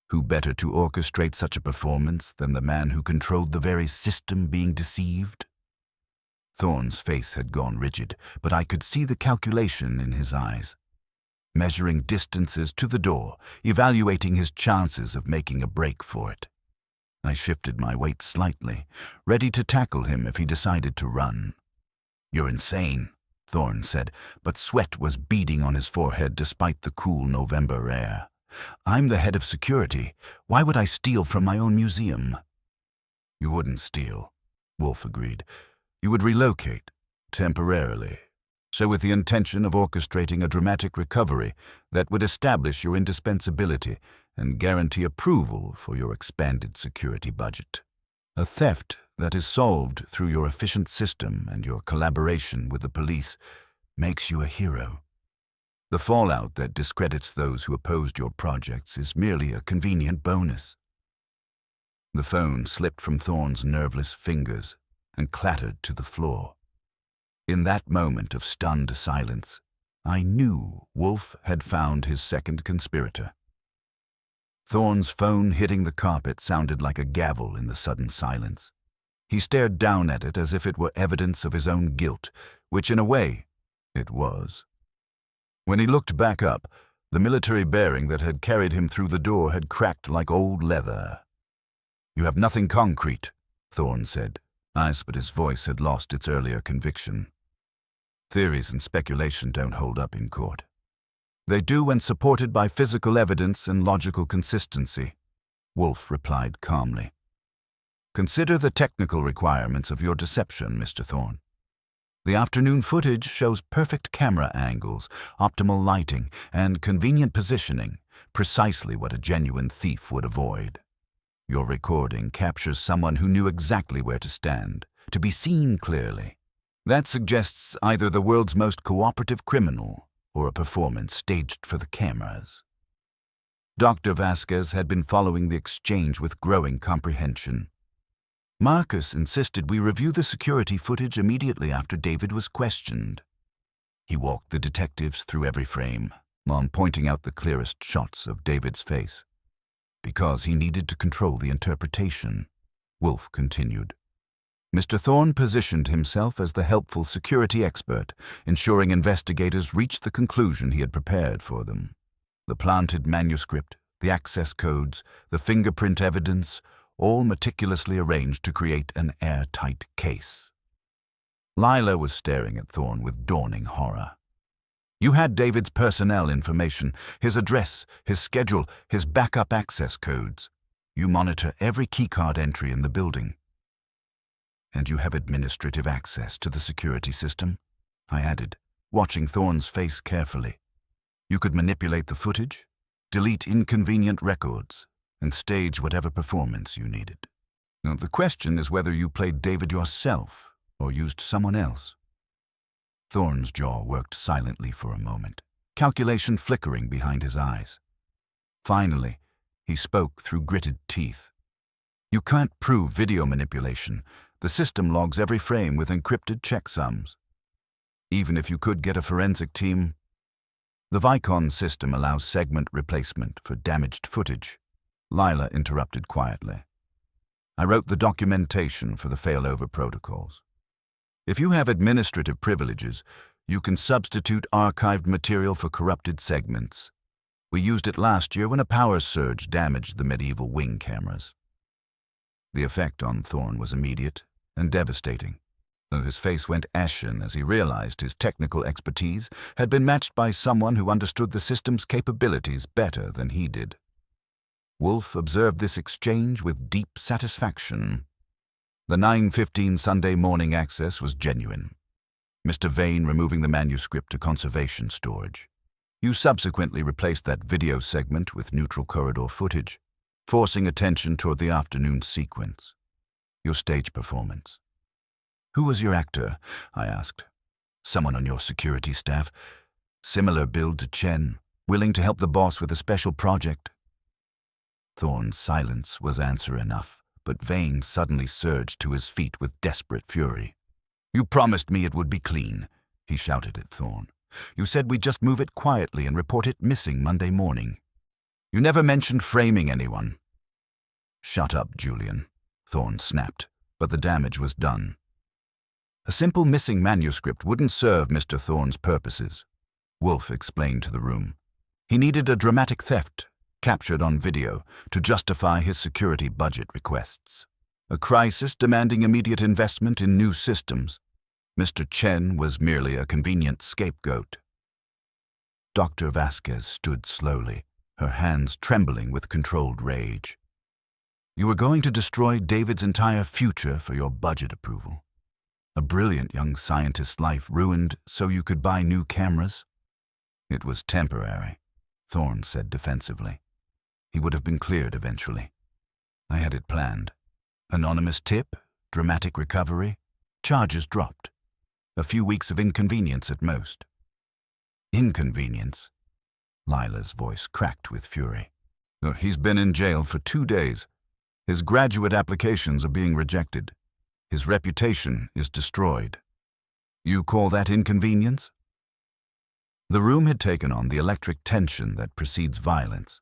Who better to orchestrate such a performance than the man who controlled the very system being deceived? Thorne's face had gone rigid, but I could see the calculation in his eyes. Measuring distances to the door, evaluating his chances of making a break for it. I shifted my weight slightly, ready to tackle him if he decided to run. You're insane, Thorne said, but sweat was beading on his forehead despite the cool November air. I'm the head of security. Why would I steal from my own museum? You wouldn't steal, Wolfe agreed. You would relocate, temporarily. So with the intention of orchestrating a dramatic recovery that would establish your indispensability and guarantee approval for your expanded security budget. A theft that is solved through your efficient system and your collaboration with the police makes you a hero. The fallout that discredits those who opposed your projects is merely a convenient bonus." The phone slipped from Thorne's nerveless fingers and clattered to the floor. In that moment of stunned silence, I knew Wolfe had found his second conspirator. Thorne's phone hitting the carpet sounded like a gavel in the sudden silence. He stared down at it as if it were evidence of his own guilt, which in a way, it was. When he looked back up, the military bearing that had carried him through the door had cracked like old leather. "You have nothing concrete," Thorne said, but his voice had lost its earlier conviction. "Theories and speculation don't hold up in court. They do when supported by physical evidence and logical consistency," Wolfe replied calmly. "Consider the technical requirements of your deception, Mr. Thorne. The afternoon footage shows perfect camera angles, optimal lighting, and convenient positioning, precisely what a genuine thief would avoid. Your recording captures someone who knew exactly where to stand, to be seen clearly. That suggests either the world's most cooperative criminal or a performance staged for the cameras." Dr. Vasquez had been following the exchange with growing comprehension. "Marcus insisted we review the security footage immediately after David was questioned." He walked the detectives through every frame, while pointing out the clearest shots of David's face. "Because he needed to control the interpretation," Wolfe continued. Mr. Thorne positioned himself as the helpful security expert, ensuring investigators reached the conclusion he had prepared for them. The planted manuscript, the access codes, the fingerprint evidence, all meticulously arranged to create an airtight case. Lila was staring at Thorne with dawning horror. "You had David's personnel information, his address, his schedule, his backup access codes. You monitor every keycard entry in the building. And you have administrative access to the security system," I added, watching Thorne's face carefully. "You could manipulate the footage, delete inconvenient records, and stage whatever performance you needed. Now, the question is whether you played David yourself or used someone else." Thorne's jaw worked silently for a moment, calculation flickering behind his eyes. Finally, he spoke through gritted teeth. "You can't prove video manipulation. The system logs every frame with encrypted checksums. Even if you could get a forensic team, the Vicon system allows segment replacement for damaged footage," Lila interrupted quietly. "I wrote the documentation for the failover protocols. If you have administrative privileges, you can substitute archived material for corrupted segments. We used it last year when a power surge damaged the medieval wing cameras." The effect on Thorne was immediate and devastating, though his face went ashen as he realized his technical expertise had been matched by someone who understood the system's capabilities better than he did. Wolfe observed this exchange with deep satisfaction. The 9:15 Sunday morning access was genuine. Mr. Vane removing the manuscript to conservation storage. You subsequently replaced that video segment with neutral corridor footage, forcing attention toward the afternoon sequence. Your stage performance. "Who was your actor?" I asked. "Someone on your security staff? Similar build to Chen, willing to help the boss with a special project?" Thorne's silence was answer enough, but Vane suddenly surged to his feet with desperate fury. "You promised me it would be clean," he shouted at Thorne. "You said we'd just move it quietly and report it missing Monday morning. You never mentioned framing anyone." "Shut up, Julian," Thorne snapped, but the damage was done. "A simple missing manuscript wouldn't serve Mr. Thorne's purposes," Wolfe explained to the room. "He needed a dramatic theft, captured on video, to justify his security budget requests. A crisis demanding immediate investment in new systems. Mr. Chen was merely a convenient scapegoat." Dr. Vasquez stood slowly, her hands trembling with controlled rage. "You were going to destroy David's entire future for your budget approval. A brilliant young scientist's life ruined so you could buy new cameras?" "It was temporary," Thorne said defensively. "He would have been cleared eventually. I had it planned. Anonymous tip, dramatic recovery, charges dropped. A few weeks of inconvenience at most. Inconvenience? Lila's voice cracked with fury. He's been in jail for 2 days. His graduate applications are being rejected. His reputation is destroyed. You call that inconvenience? The room had taken on the electric tension that precedes violence.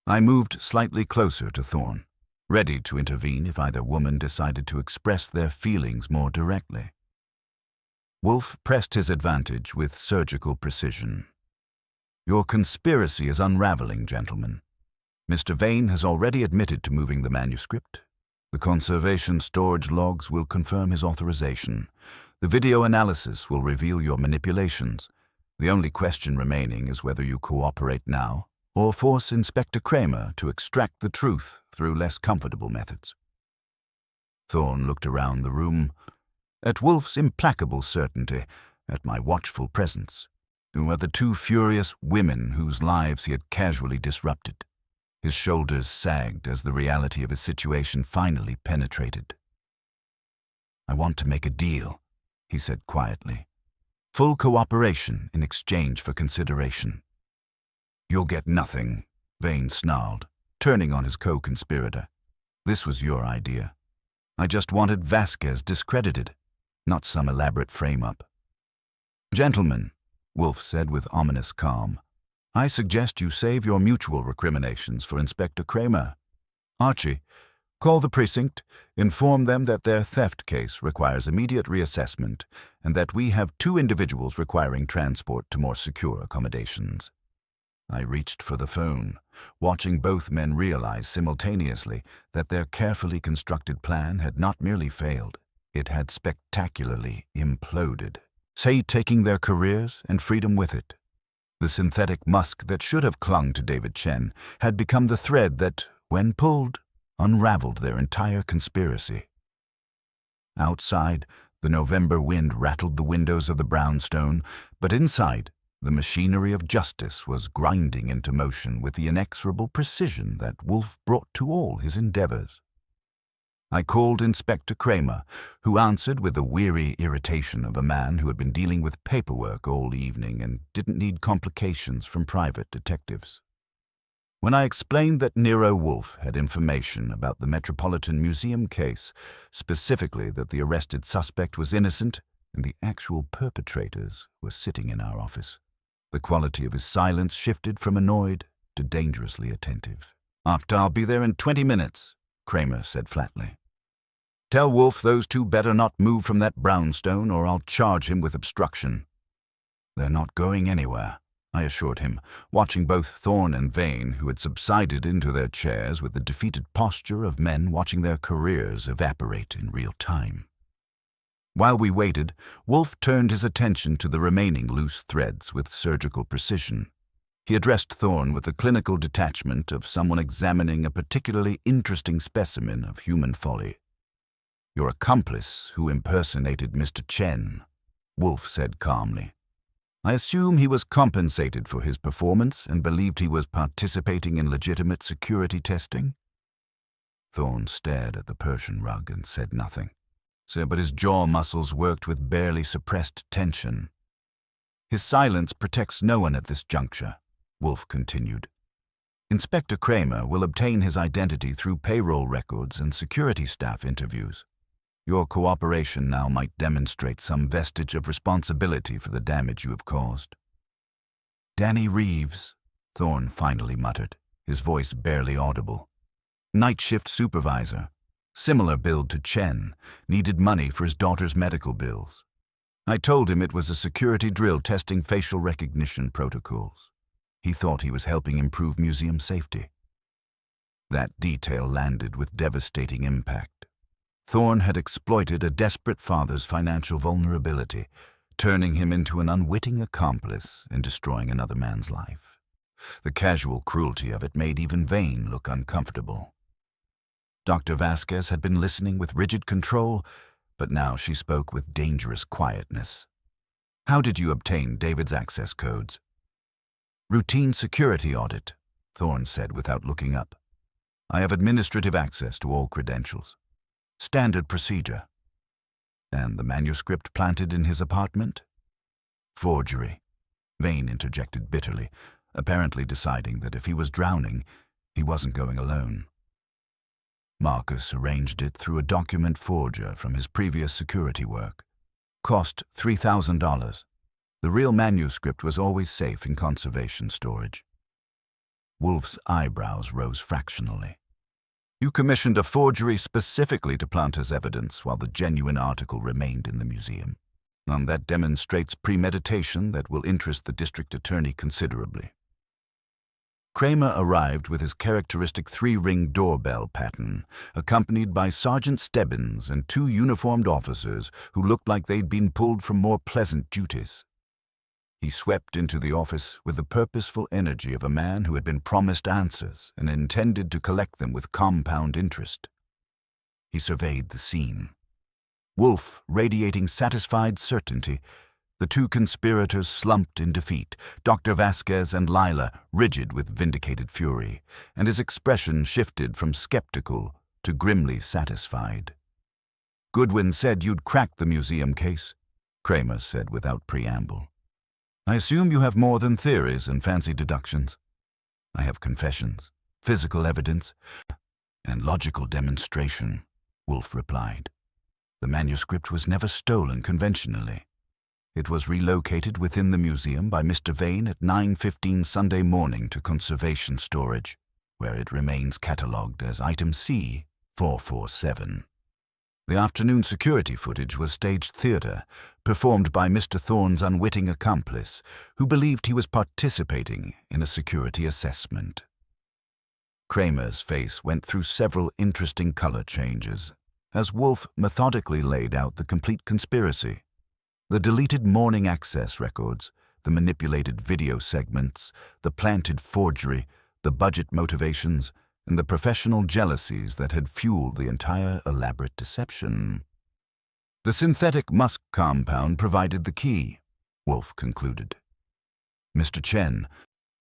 I moved slightly closer to Thorne, ready to intervene if either woman decided to express their feelings more directly. Wolfe pressed his advantage with surgical precision. Your conspiracy is unraveling, gentlemen. Mr. Vane has already admitted to moving the manuscript. The conservation storage logs will confirm his authorization. The video analysis will reveal your manipulations. The only question remaining is whether you cooperate now or force Inspector Kramer to extract the truth through less comfortable methods. Thorne looked around the room, at Wolfe's implacable certainty, at my watchful presence, at the 2 furious women whose lives he had casually disrupted. His shoulders sagged as the reality of his situation finally penetrated. I want to make a deal, he said quietly. Full cooperation in exchange for consideration. You'll get nothing, Vane snarled, turning on his co-conspirator. This was your idea. I just wanted Vasquez discredited, not some elaborate frame-up. Gentlemen, Wolfe said with ominous calm, I suggest you save your mutual recriminations for Inspector Kramer. Archie, call the precinct, inform them that their theft case requires immediate reassessment and that we have 2 individuals requiring transport to more secure accommodations. I reached for the phone, watching both men realize simultaneously that their carefully constructed plan had not merely failed, it had spectacularly imploded, taking their careers and freedom with it. The synthetic musk that should have clung to David Chen had become the thread that, when pulled, unraveled their entire conspiracy. Outside, the November wind rattled the windows of the brownstone, but inside, the machinery of justice was grinding into motion with the inexorable precision that Wolfe brought to all his endeavors. I called Inspector Kramer, who answered with the weary irritation of a man who had been dealing with paperwork all evening and didn't need complications from private detectives. When I explained that Nero Wolfe had information about the Metropolitan Museum case, specifically that the arrested suspect was innocent and the actual perpetrators were sitting in our office, the quality of his silence shifted from annoyed to dangerously attentive. I'll be there in 20 minutes, Kramer said flatly. Tell Wolfe those 2 better not move from that brownstone or I'll charge him with obstruction. They're not going anywhere, I assured him, watching both Thorne and Vane, who had subsided into their chairs with the defeated posture of men watching their careers evaporate in real time. While we waited, Wolfe turned his attention to the remaining loose threads with surgical precision. He addressed Thorne with the clinical detachment of someone examining a particularly interesting specimen of human folly. Your accomplice who impersonated Mr. Chen, Wolfe said calmly. I assume he was compensated for his performance and believed he was participating in legitimate security testing? Thorne stared at the Persian rug and said nothing. But his jaw muscles worked with barely suppressed tension. His silence protects no one at this juncture, Wolfe continued. Inspector Kramer will obtain his identity through payroll records and security staff interviews. Your cooperation now might demonstrate some vestige of responsibility for the damage you have caused. Danny Reeves, Thorne finally muttered, his voice barely audible. Night shift supervisor. Similar build to Chen, needed money for his daughter's medical bills. I told him it was a security drill testing facial recognition protocols. He thought he was helping improve museum safety. That detail landed with devastating impact. Thorne had exploited a desperate father's financial vulnerability, turning him into an unwitting accomplice in destroying another man's life. The casual cruelty of it made even Vane look uncomfortable. Dr. Vasquez had been listening with rigid control, but now she spoke with dangerous quietness. How did you obtain David's access codes? Routine security audit, Thorne said without looking up. I have administrative access to all credentials. Standard procedure. And the manuscript planted in his apartment? Forgery. Vane interjected bitterly, apparently deciding that if he was drowning, he wasn't going alone. Marcus arranged it through a document forger from his previous security work. Cost $3,000. The real manuscript was always safe in conservation storage. Wolfe's eyebrows rose fractionally. You commissioned a forgery specifically to plant as evidence while the genuine article remained in the museum. And that demonstrates premeditation that will interest the district attorney considerably. Kramer arrived with his characteristic 3-ring doorbell pattern, accompanied by Sergeant Stebbins and 2 uniformed officers who looked like they'd been pulled from more pleasant duties. He swept into the office with the purposeful energy of a man who had been promised answers and intended to collect them with compound interest. He surveyed the scene. Wolfe radiating satisfied certainty, the 2 conspirators slumped in defeat, Dr. Vasquez and Lila rigid with vindicated fury, and his expression shifted from skeptical to grimly satisfied. Goodwin said you'd cracked the museum case, Kramer said without preamble. I assume you have more than theories and fancy deductions. I have confessions, physical evidence, and logical demonstration, Wolfe replied. The manuscript was never stolen conventionally. It was relocated within the museum by Mr. Vane at 9:15 Sunday morning to conservation storage, where it remains catalogued as Item C 447. The afternoon security footage was staged theater, performed by Mr. Thorne's unwitting accomplice, who believed he was participating in a security assessment. Kramer's face went through several interesting color changes as Wolfe methodically laid out the complete conspiracy. The deleted morning access records, the manipulated video segments, the planted forgery, the budget motivations, and the professional jealousies that had fueled the entire elaborate deception. The synthetic musk compound provided the key, Wolfe concluded. Mr. Chen,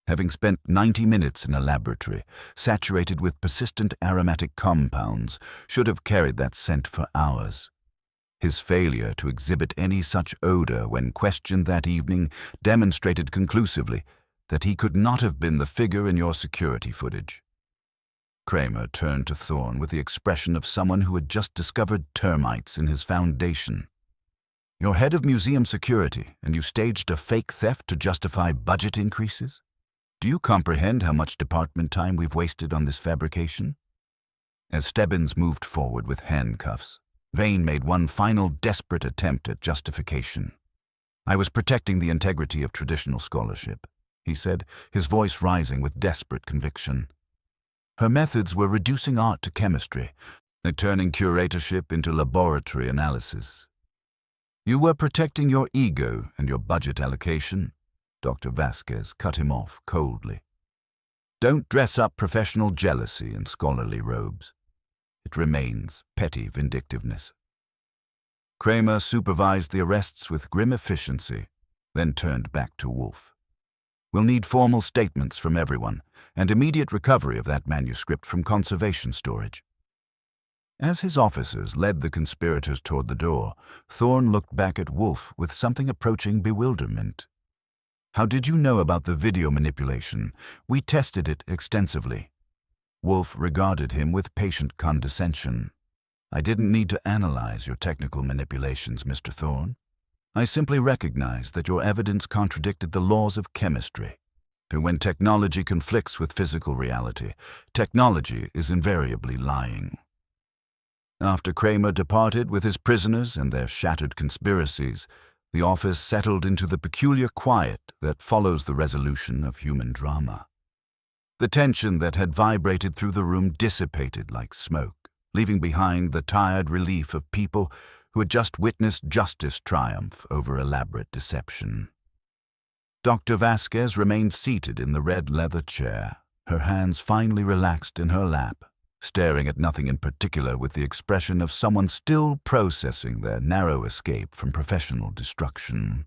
having spent 90 minutes in a laboratory, saturated with persistent aromatic compounds, should have carried that scent for hours. His failure to exhibit any such odor when questioned that evening demonstrated conclusively that he could not have been the figure in your security footage. Kramer turned to Thorne with the expression of someone who had just discovered termites in his foundation. You're head of museum security, and you staged a fake theft to justify budget increases? Do you comprehend how much department time we've wasted on this fabrication? As Stebbins moved forward with handcuffs, Vane made one final desperate attempt at justification. I was protecting the integrity of traditional scholarship, he said, his voice rising with desperate conviction. Her methods were reducing art to chemistry, and turning curatorship into laboratory analysis. You were protecting your ego and your budget allocation, Dr. Vasquez cut him off coldly. Don't dress up professional jealousy in scholarly robes. It remains petty vindictiveness. Kramer supervised the arrests with grim efficiency, then turned back to Wolfe. We'll need formal statements from everyone, and immediate recovery of that manuscript from conservation storage. As his officers led the conspirators toward the door, Thorne looked back at Wolfe with something approaching bewilderment. How did you know about the video manipulation? We tested it extensively. Wolfe regarded him with patient condescension. I didn't need to analyze your technical manipulations, Mr. Thorne. I simply recognized that your evidence contradicted the laws of chemistry. And when technology conflicts with physical reality, technology is invariably lying. After Kramer departed with his prisoners and their shattered conspiracies, the office settled into the peculiar quiet that follows the resolution of human drama. The tension that had vibrated through the room dissipated like smoke, leaving behind the tired relief of people who had just witnessed justice triumph over elaborate deception. Dr. Vasquez remained seated in the red leather chair, her hands finely relaxed in her lap, staring at nothing in particular with the expression of someone still processing their narrow escape from professional destruction.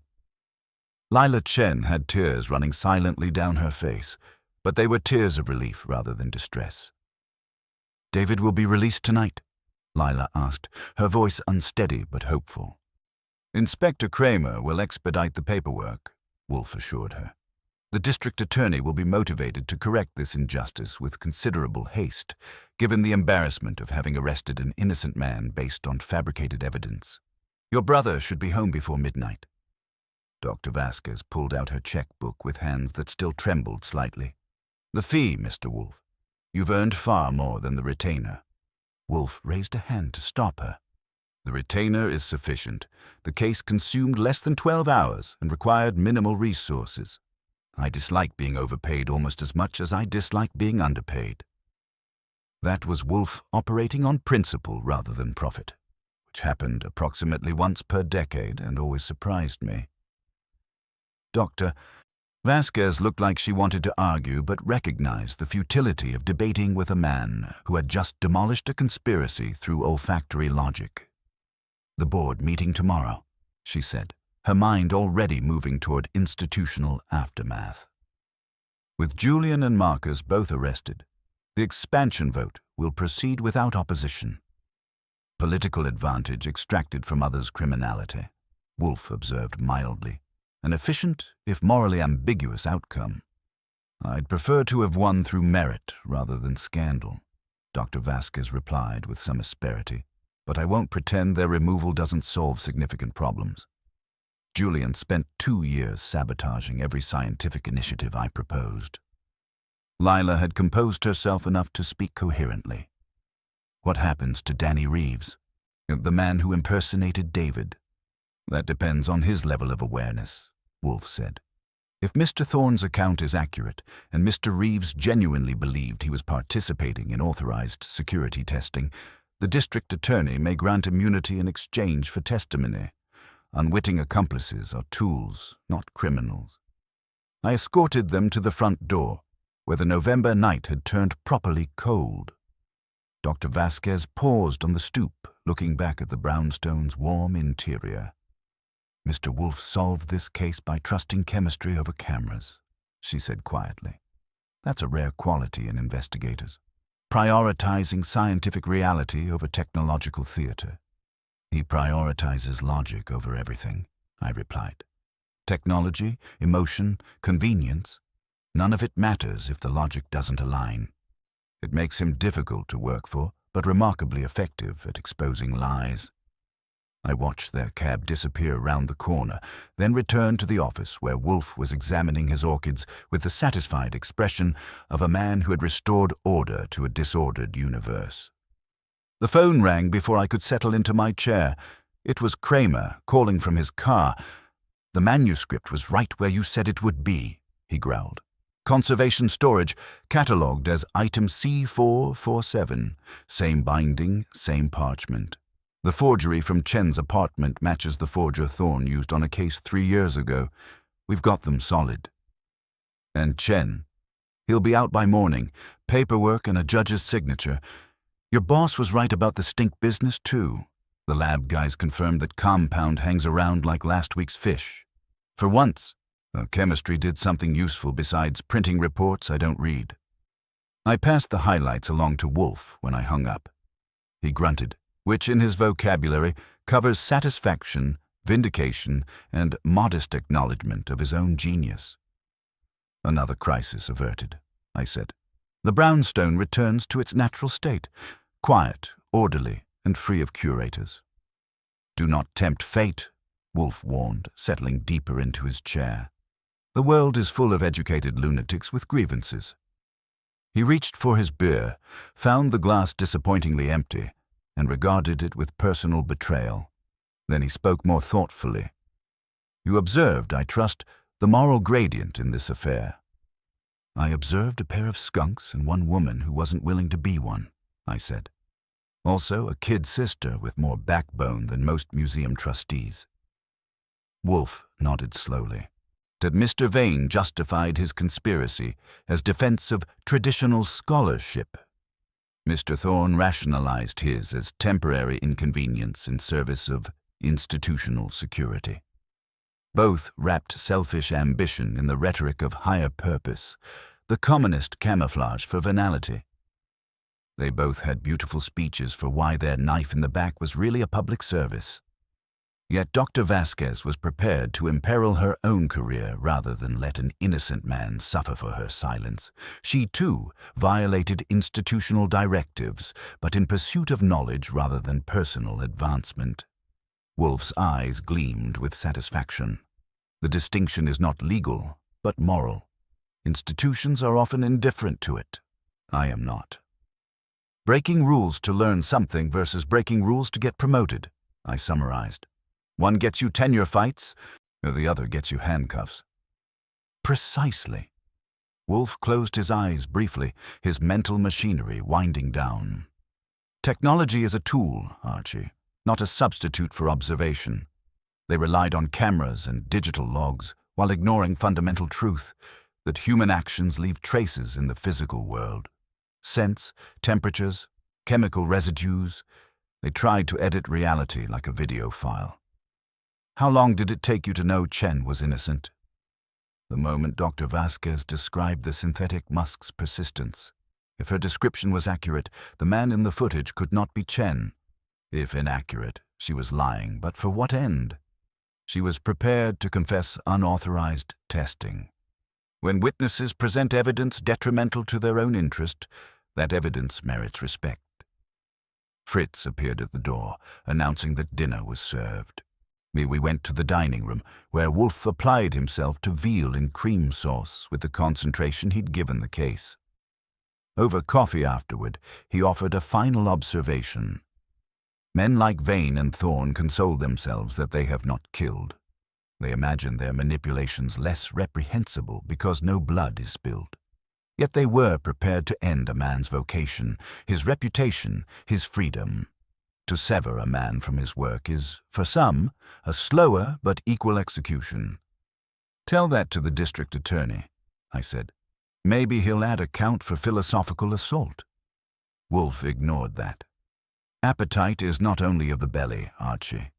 Lila Chen had tears running silently down her face, but they were tears of relief rather than distress. David will be released tonight, Lila asked, her voice unsteady but hopeful. Inspector Kramer will expedite the paperwork, Wolfe assured her. The district attorney will be motivated to correct this injustice with considerable haste, given the embarrassment of having arrested an innocent man based on fabricated evidence. Your brother should be home before midnight. Dr. Vasquez pulled out her checkbook with hands that still trembled slightly. The fee, Mr. Wolfe. You've earned far more than the retainer. Wolfe raised a hand to stop her. The retainer is sufficient. The case consumed less than 12 hours and required minimal resources. I dislike being overpaid almost as much as I dislike being underpaid. That was Wolfe operating on principle rather than profit, which happened approximately once per decade and always surprised me. Doctor, Vasquez looked like she wanted to argue but recognized the futility of debating with a man who had just demolished a conspiracy through olfactory logic. The board meeting tomorrow, she said, her mind already moving toward institutional aftermath. With Julian and Marcus both arrested, the expansion vote will proceed without opposition. Political advantage extracted from others' criminality, Wolfe observed mildly. An efficient, if morally ambiguous outcome. I'd prefer to have won through merit rather than scandal, Dr. Vasquez replied with some asperity, but I won't pretend their removal doesn't solve significant problems. Julian spent 2 years sabotaging every scientific initiative I proposed. Lila had composed herself enough to speak coherently. What happens to Danny Reeves, the man who impersonated David? That depends on his level of awareness, Wolfe said. If Mr. Thorne's account is accurate, and Mr. Reeves genuinely believed he was participating in authorized security testing, the district attorney may grant immunity in exchange for testimony. Unwitting accomplices are tools, not criminals. I escorted them to the front door, where the November night had turned properly cold. Dr. Vasquez paused on the stoop, looking back at the brownstone's warm interior. Mr. Wolfe solved this case by trusting chemistry over cameras, she said quietly. That's a rare quality in investigators, prioritizing scientific reality over technological theater. He prioritizes logic over everything, I replied. Technology, emotion, convenience, none of it matters if the logic doesn't align. It makes him difficult to work for, but remarkably effective at exposing lies. I watched their cab disappear round the corner, then returned to the office where Wolfe was examining his orchids with the satisfied expression of a man who had restored order to a disordered universe. The phone rang before I could settle into my chair. It was Kramer, calling from his car. The manuscript was right where you said it would be, he growled. Conservation storage, catalogued as item C447. Same binding, same parchment. The forgery from Chen's apartment matches the forger Thorne used on a case 3 years ago. We've got them solid. And Chen. He'll be out by morning. Paperwork and a judge's signature. Your boss was right about the stink business, too. The lab guys confirmed that compound hangs around like last week's fish. For once, chemistry did something useful besides printing reports I don't read. I passed the highlights along to Wolfe when I hung up. He grunted, which in his vocabulary covers satisfaction, vindication, and modest acknowledgement of his own genius. Another crisis averted, I said. The brownstone returns to its natural state, quiet, orderly, and free of curators. Do not tempt fate, Wolfe warned, settling deeper into his chair. The world is full of educated lunatics with grievances. He reached for his beer, found the glass disappointingly empty, and regarded it with personal betrayal. Then he spoke more thoughtfully. You observed, I trust, the moral gradient in this affair. I observed a pair of skunks and one woman who wasn't willing to be one, I said. Also a kid sister with more backbone than most museum trustees. Wolfe nodded slowly. That Mr. Vane justified his conspiracy as defense of traditional scholarship. Mr. Thorne rationalized his as temporary inconvenience in service of institutional security. Both wrapped selfish ambition in the rhetoric of higher purpose, the commonest camouflage for venality. They both had beautiful speeches for why their knife in the back was really a public service. Yet Dr. Vasquez was prepared to imperil her own career rather than let an innocent man suffer for her silence. She, too, violated institutional directives, but in pursuit of knowledge rather than personal advancement. Wolfe's eyes gleamed with satisfaction. The distinction is not legal, but moral. Institutions are often indifferent to it. I am not. Breaking rules to learn something versus breaking rules to get promoted, I summarized. One gets you tenure fights, or the other gets you handcuffs. Precisely. Wolfe closed his eyes briefly, his mental machinery winding down. Technology is a tool, Archie, not a substitute for observation. They relied on cameras and digital logs, while ignoring fundamental truth, that human actions leave traces in the physical world. Scents, temperatures, chemical residues. They tried to edit reality like a video file. How long did it take you to know Chen was innocent? The moment Dr. Vasquez described the synthetic musk's persistence. If her description was accurate, the man in the footage could not be Chen. If inaccurate, she was lying, but for what end? She was prepared to confess unauthorized testing. When witnesses present evidence detrimental to their own interest, that evidence merits respect. Fritz appeared at the door, announcing that dinner was served. We went to the dining room, where Wolfe applied himself to veal in cream sauce with the concentration he'd given the case. Over coffee afterward, he offered a final observation. Men like Vane and Thorne console themselves that they have not killed. They imagine their manipulations less reprehensible because no blood is spilled. Yet they were prepared to end a man's vocation, his reputation, his freedom. To sever a man from his work is, for some, a slower but equal execution. Tell that to the district attorney, I said. Maybe he'll add a count for philosophical assault. Wolfe ignored that. Appetite is not only of the belly, Archie.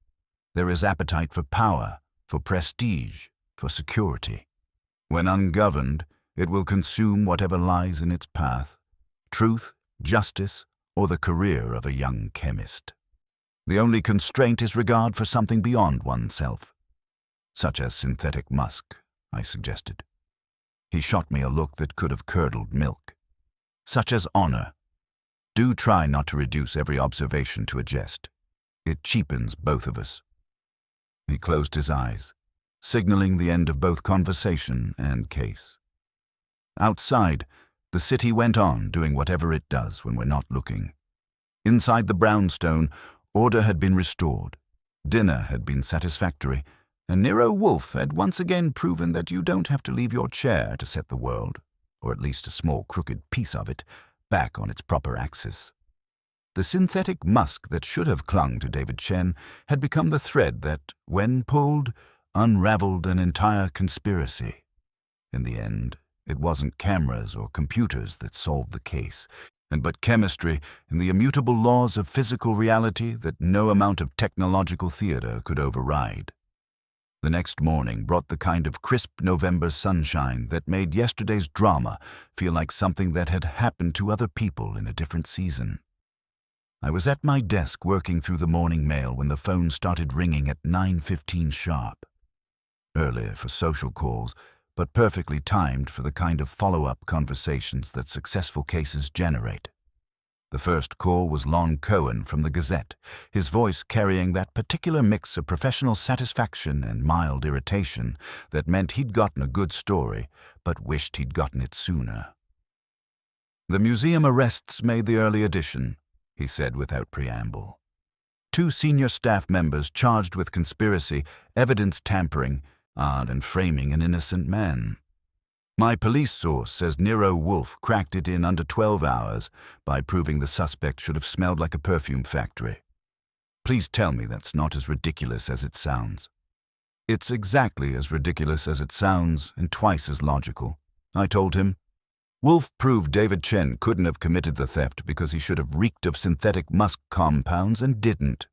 There is appetite for power, for prestige, for security. When ungoverned, it will consume whatever lies in its path, truth, justice, or the career of a young chemist. The only constraint is regard for something beyond oneself, such as synthetic musk, I suggested. He shot me a look that could have curdled milk. Such as honor. Do try not to reduce every observation to a jest. It cheapens both of us. He closed his eyes, signaling the end of both conversation and case. Outside, the city went on doing whatever it does when we're not looking. Inside the brownstone, order had been restored. Dinner had been satisfactory, and Nero Wolfe had once again proven that you don't have to leave your chair to set the world, or at least a small crooked piece of it, back on its proper axis. The synthetic musk that should have clung to David Chen had become the thread that, when pulled, unraveled an entire conspiracy. In the end, it wasn't cameras or computers that solved the case, but chemistry and the immutable laws of physical reality that no amount of technological theater could override. The next morning brought the kind of crisp November sunshine that made yesterday's drama feel like something that had happened to other people in a different season. I was at my desk working through the morning mail when the phone started ringing at 9:15 sharp. Early for social calls, but perfectly timed for the kind of follow-up conversations that successful cases generate. The first call was Lon Cohen from the Gazette, his voice carrying that particular mix of professional satisfaction and mild irritation that meant he'd gotten a good story, but wished he'd gotten it sooner. "The museum arrests made the early edition," he said without preamble. 2 senior staff members charged with conspiracy, evidence tampering, and framing an innocent man. My police source says Nero Wolfe cracked it in under 12 hours by proving the suspect should have smelled like a perfume factory. Please tell me that's not as ridiculous as it sounds. It's exactly as ridiculous as it sounds and twice as logical, I told him. Wolfe proved David Chen couldn't have committed the theft because he should have reeked of synthetic musk compounds and didn't.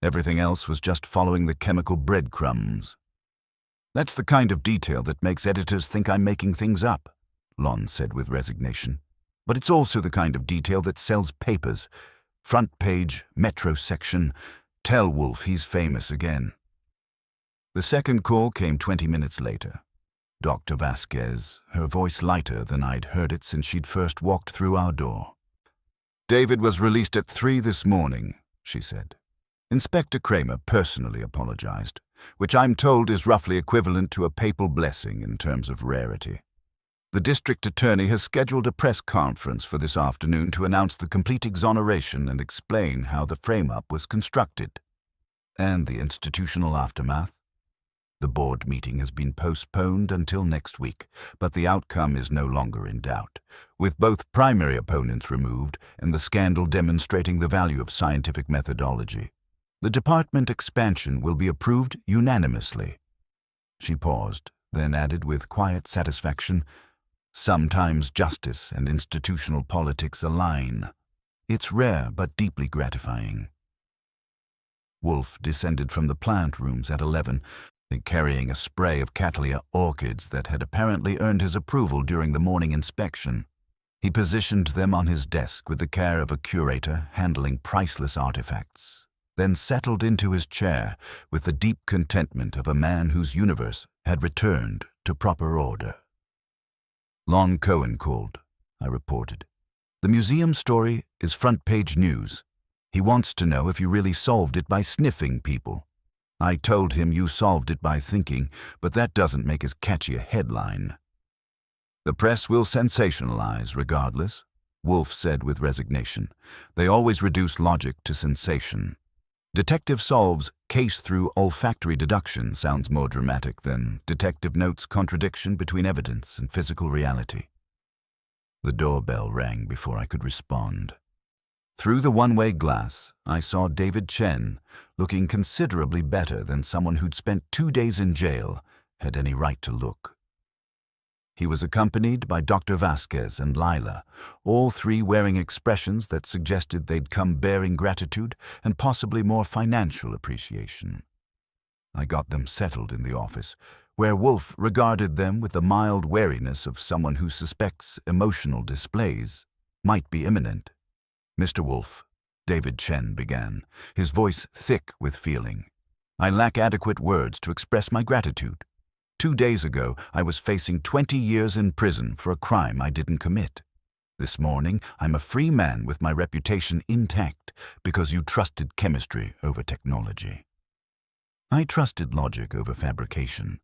Everything else was just following the chemical breadcrumbs. That's the kind of detail that makes editors think I'm making things up, Lon said with resignation. But it's also the kind of detail that sells papers. Front page, metro section, tell Wolfe he's famous again. The second call came 20 minutes later. Dr. Vasquez, her voice lighter than I'd heard it since she'd first walked through our door. "David was released at 3 this morning," she said. "Inspector Kramer personally apologized, which I'm told is roughly equivalent to a papal blessing in terms of rarity. The district attorney has scheduled a press conference for this afternoon to announce the complete exoneration and explain how the frame-up was constructed. And the institutional aftermath. The board meeting has been postponed until next week, but the outcome is no longer in doubt, with both primary opponents removed and the scandal demonstrating the value of scientific methodology. The department expansion will be approved unanimously." She paused, then added with quiet satisfaction, "Sometimes justice and institutional politics align. It's rare but deeply gratifying." Wolfe descended from the plant rooms at 11, carrying a spray of Cattleya orchids that had apparently earned his approval during the morning inspection. He positioned them on his desk with the care of a curator handling priceless artifacts, then settled into his chair with the deep contentment of a man whose universe had returned to proper order. "Lon Cohen called," I reported. "The museum story is front-page news. He wants to know if you really solved it by sniffing people. I told him you solved it by thinking, but that doesn't make as catchy a headline." "The press will sensationalize regardless," Wolfe said with resignation. "They always reduce logic to sensation. Detective solves case through olfactory deduction sounds more dramatic than detective notes contradiction between evidence and physical reality." The doorbell rang before I could respond. Through the one-way glass, I saw David Chen, looking considerably better than someone who'd spent 2 days in jail had any right to look. He was accompanied by Dr. Vasquez and Lila, all three wearing expressions that suggested they'd come bearing gratitude and possibly more financial appreciation. I got them settled in the office, where Wolfe regarded them with the mild wariness of someone who suspects emotional displays might be imminent. "Mr. Wolfe," David Chen began, his voice thick with feeling, "I lack adequate words to express my gratitude. 2 days ago, I was facing 20 years in prison for a crime I didn't commit. This morning, I'm a free man with my reputation intact because you trusted chemistry over technology." "I trusted logic over fabrication,"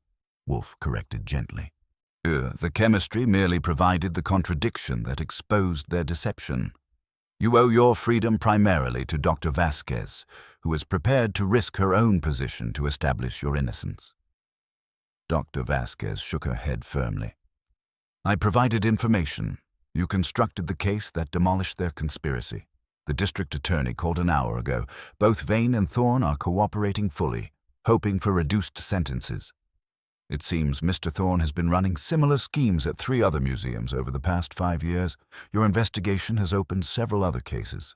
Wolfe corrected gently. The chemistry merely provided the contradiction that exposed their deception. You owe your freedom primarily to Dr. Vasquez, who is prepared to risk her own position to establish your innocence." Dr. Vasquez shook her head firmly. "I provided information. You constructed the case that demolished their conspiracy. The district attorney called an hour ago. Both Vane and Thorne are cooperating fully, hoping for reduced sentences. It seems Mr. Thorne has been running similar schemes at 3 other museums over the past 5 years. Your investigation has opened several other cases."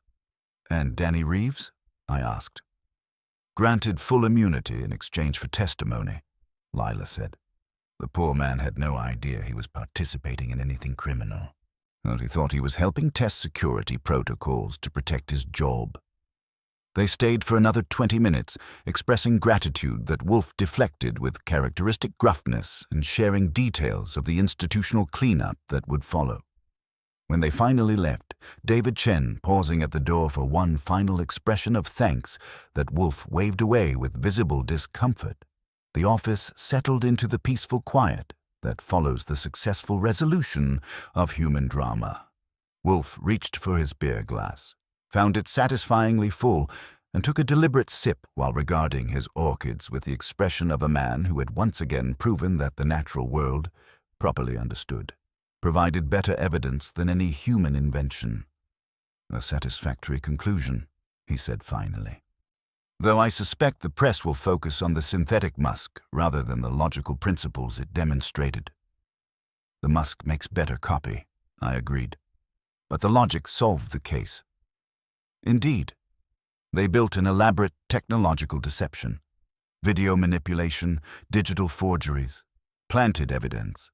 "And Danny Reeves?" I asked. "Granted full immunity in exchange for testimony," Lila said. "The poor man had no idea he was participating in anything criminal. Well, he thought he was helping test security protocols to protect his job." They stayed for another 20 minutes, expressing gratitude that Wolfe deflected with characteristic gruffness and sharing details of the institutional cleanup that would follow. When they finally left, David Chen pausing at the door for one final expression of thanks that Wolfe waved away with visible discomfort, the office settled into the peaceful quiet that follows the successful resolution of human drama. Wolfe reached for his beer glass, found it satisfyingly full, and took a deliberate sip while regarding his orchids with the expression of a man who had once again proven that the natural world, properly understood, provided better evidence than any human invention. "A satisfactory conclusion," he said finally. "Though I suspect the press will focus on the synthetic musk rather than the logical principles it demonstrated." "The musk makes better copy," I agreed. "But the logic solved the case." "Indeed. They built an elaborate technological deception. Video manipulation, digital forgeries, planted evidence.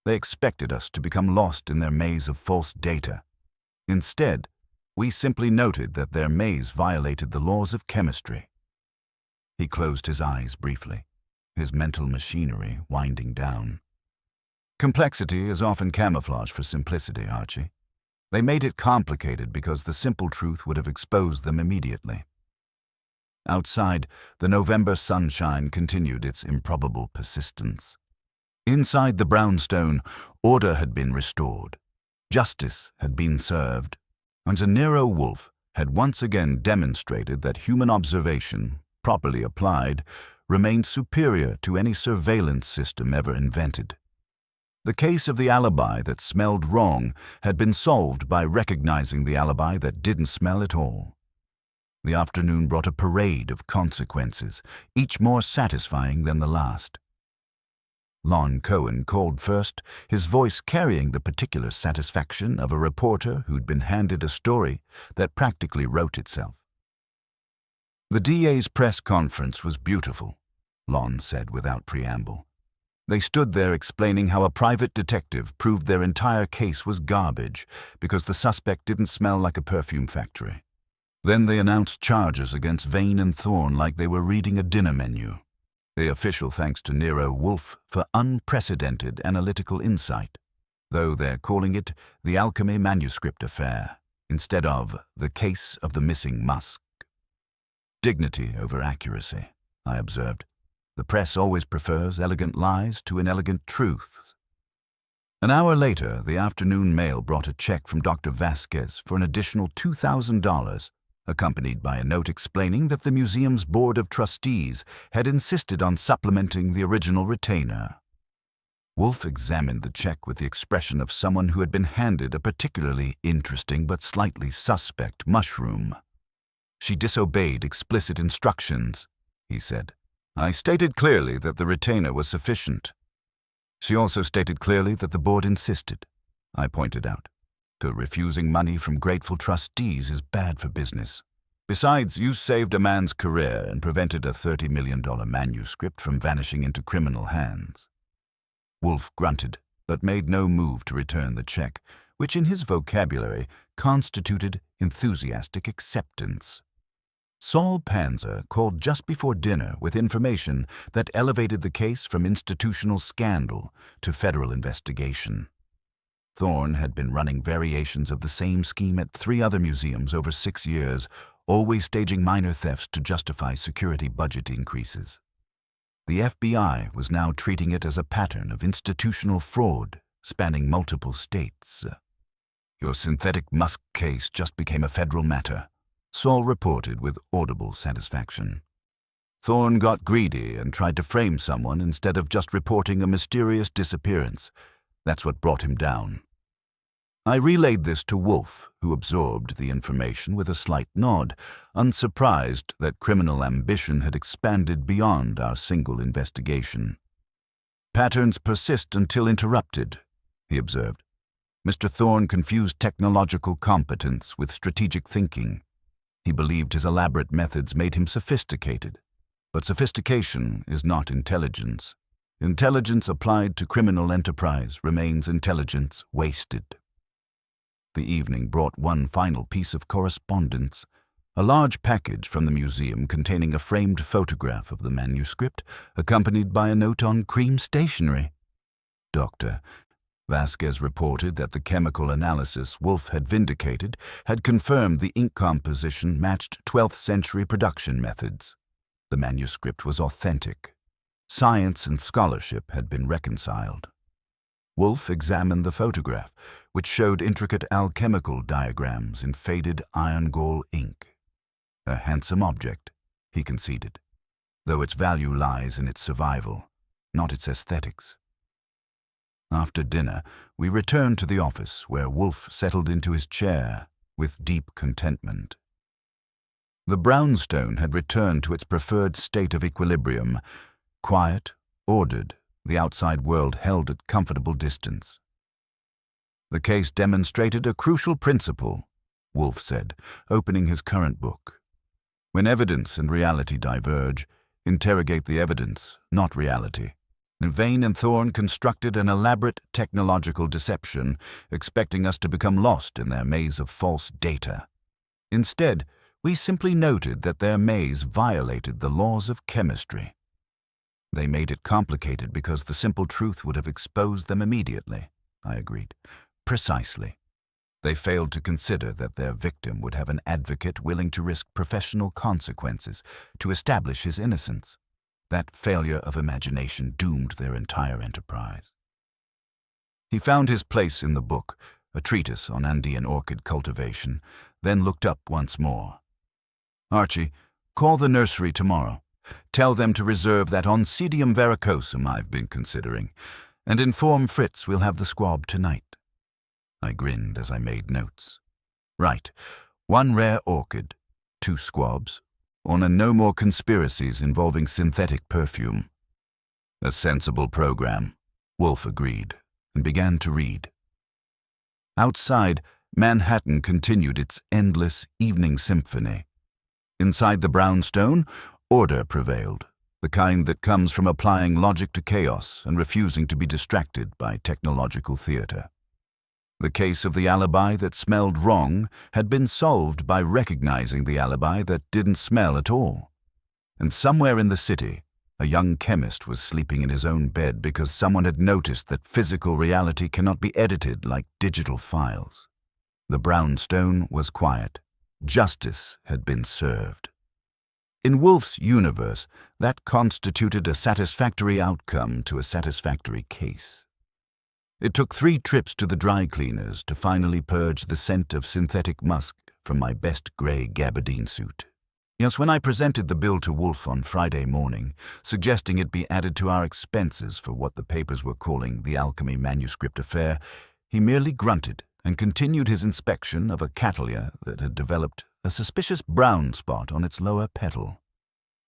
They expected us to become lost in their maze of false data, Instead, we simply noted that their maze violated the laws of chemistry. He closed his eyes briefly, his mental machinery winding down. Complexity is often camouflage for simplicity, Archie. They made it complicated because the simple truth would have exposed them immediately. Outside, the November sunshine continued its improbable persistence. Inside the brownstone, order had been restored, justice had been served, and Nero Wolfe had once again demonstrated that human observation, properly applied, remained superior to any surveillance system ever invented. The case of the alibi that smelled wrong had been solved by recognizing the alibi that didn't smell at all. The afternoon brought a parade of consequences, each more satisfying than the last. Lon Cohen called first, his voice carrying the particular satisfaction of a reporter who'd been handed a story that practically wrote itself. The DA's press conference was beautiful, Lon said without preamble. They stood there explaining how a private detective proved their entire case was garbage because the suspect didn't smell like a perfume factory. Then they announced charges against Vane and Thorne like they were reading a dinner menu. The official thanks to Nero Wolfe for unprecedented analytical insight, though they're calling it the Alchemy Manuscript Affair instead of the case of the missing musk. Dignity over accuracy, I observed. The press always prefers elegant lies to inelegant truths. An hour later, the afternoon mail brought a check from Dr. Vasquez for an additional $2,000, accompanied by a note explaining that the museum's board of trustees had insisted on supplementing the original retainer. Wolfe examined the check with the expression of someone who had been handed a particularly interesting but slightly suspect mushroom. "She disobeyed explicit instructions," he said. "I stated clearly that the retainer was sufficient." "She also stated clearly that the board insisted," I pointed out. "Refusing money from grateful trustees is bad for business. Besides, you saved a man's career and prevented a $30 million manuscript from vanishing into criminal hands." Wolfe grunted, but made no move to return the check, which in his vocabulary constituted enthusiastic acceptance. Saul Panzer called just before dinner with information that elevated the case from institutional scandal to federal investigation. Thorne had been running variations of the same scheme at 3 other museums over 6 years, always staging minor thefts to justify security budget increases. The FBI was now treating it as a pattern of institutional fraud spanning multiple states. "Your synthetic musk case just became a federal matter," Saul reported with audible satisfaction. "Thorne got greedy and tried to frame someone instead of just reporting a mysterious disappearance. That's what brought him down." I relayed this to Wolfe, who absorbed the information with a slight nod, unsurprised that criminal ambition had expanded beyond our single investigation. "Patterns persist until interrupted," he observed. "Mr. Thorne confused technological competence with strategic thinking. He believed his elaborate methods made him sophisticated. But sophistication is not intelligence. Intelligence applied to criminal enterprise remains intelligence wasted." The evening brought one final piece of correspondence, a large package from the museum containing a framed photograph of the manuscript, accompanied by a note on cream stationery. Dr. Vasquez reported that the chemical analysis Wolfe had vindicated had confirmed the ink composition matched 12th century production methods. The manuscript was authentic. Science and scholarship had been reconciled. Wolfe examined the photograph, which showed intricate alchemical diagrams in faded iron gall ink. "A handsome object," he conceded, "though its value lies in its survival, not its aesthetics." After dinner, we returned to the office where Wolfe settled into his chair with deep contentment. The brownstone had returned to its preferred state of equilibrium, quiet, ordered, the outside world held at comfortable distance. "The case demonstrated a crucial principle," Wolfe said, opening his current book. "When evidence and reality diverge, interrogate the evidence, not reality. Vane and Thorne constructed an elaborate technological deception, expecting us to become lost in their maze of false data. Instead, we simply noted that their maze violated the laws of chemistry. They made it complicated because the simple truth would have exposed them immediately, I agreed. Precisely. They failed to consider that their victim would have an advocate willing to risk professional consequences to establish his innocence. That failure of imagination doomed their entire enterprise. He found his place in the book, a treatise on Andean orchid cultivation, then looked up once more. Archie, call the nursery tomorrow. Tell them to reserve that Oncidium verrucosum I've been considering, and inform Fritz we'll have the squab tonight. I grinned as I made notes. Right, 1 rare orchid, 2 squabs, on a no more conspiracies involving synthetic perfume. A sensible program, Wolfe agreed, and began to read. Outside, Manhattan continued its endless evening symphony. Inside the brownstone, order prevailed, the kind that comes from applying logic to chaos and refusing to be distracted by technological theater. The case of the alibi that smelled wrong had been solved by recognizing the alibi that didn't smell at all. And somewhere in the city, a young chemist was sleeping in his own bed because someone had noticed that physical reality cannot be edited like digital files. The brownstone was quiet. Justice had been served. In Wolfe's universe, that constituted a satisfactory outcome to a satisfactory case. It took 3 trips to the dry cleaners to finally purge the scent of synthetic musk from my best gray gabardine suit. Yes, when I presented the bill to Wolfe on Friday morning, suggesting it be added to our expenses for what the papers were calling the alchemy manuscript affair, he merely grunted and continued his inspection of a cattleya that had developed a suspicious brown spot on its lower petal.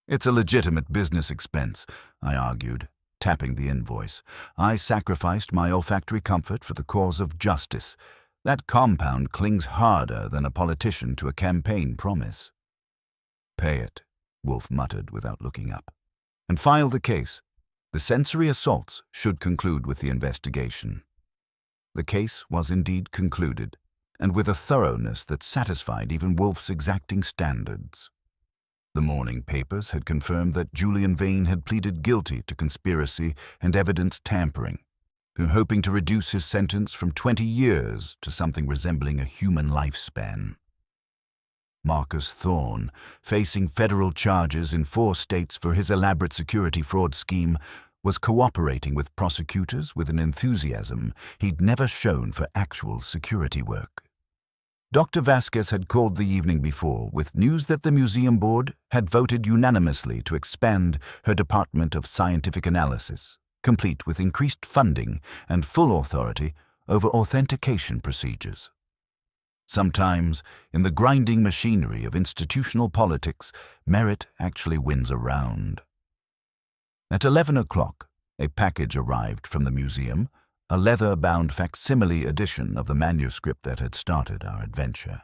It's a legitimate business expense, I argued, tapping the invoice. I sacrificed my olfactory comfort for the cause of justice. That compound clings harder than a politician to a campaign promise. Pay it, Wolfe muttered without looking up. And file the case. The sensory assaults should conclude with the investigation. The case was indeed concluded, and with a thoroughness that satisfied even Wolfe's exacting standards. The morning papers had confirmed that Julian Vane had pleaded guilty to conspiracy and evidence tampering, hoping to reduce his sentence from 20 years to something resembling a human lifespan. Marcus Thorne, facing federal charges in 4 states for his elaborate security fraud scheme, was cooperating with prosecutors with an enthusiasm he'd never shown for actual security work. Dr. Vasquez had called the evening before with news that the museum board had voted unanimously to expand her Department of Scientific Analysis, complete with increased funding and full authority over authentication procedures. Sometimes, in the grinding machinery of institutional politics, merit actually wins a round. At 11 o'clock, a package arrived from the museum, a leather-bound facsimile edition of the manuscript that had started our adventure,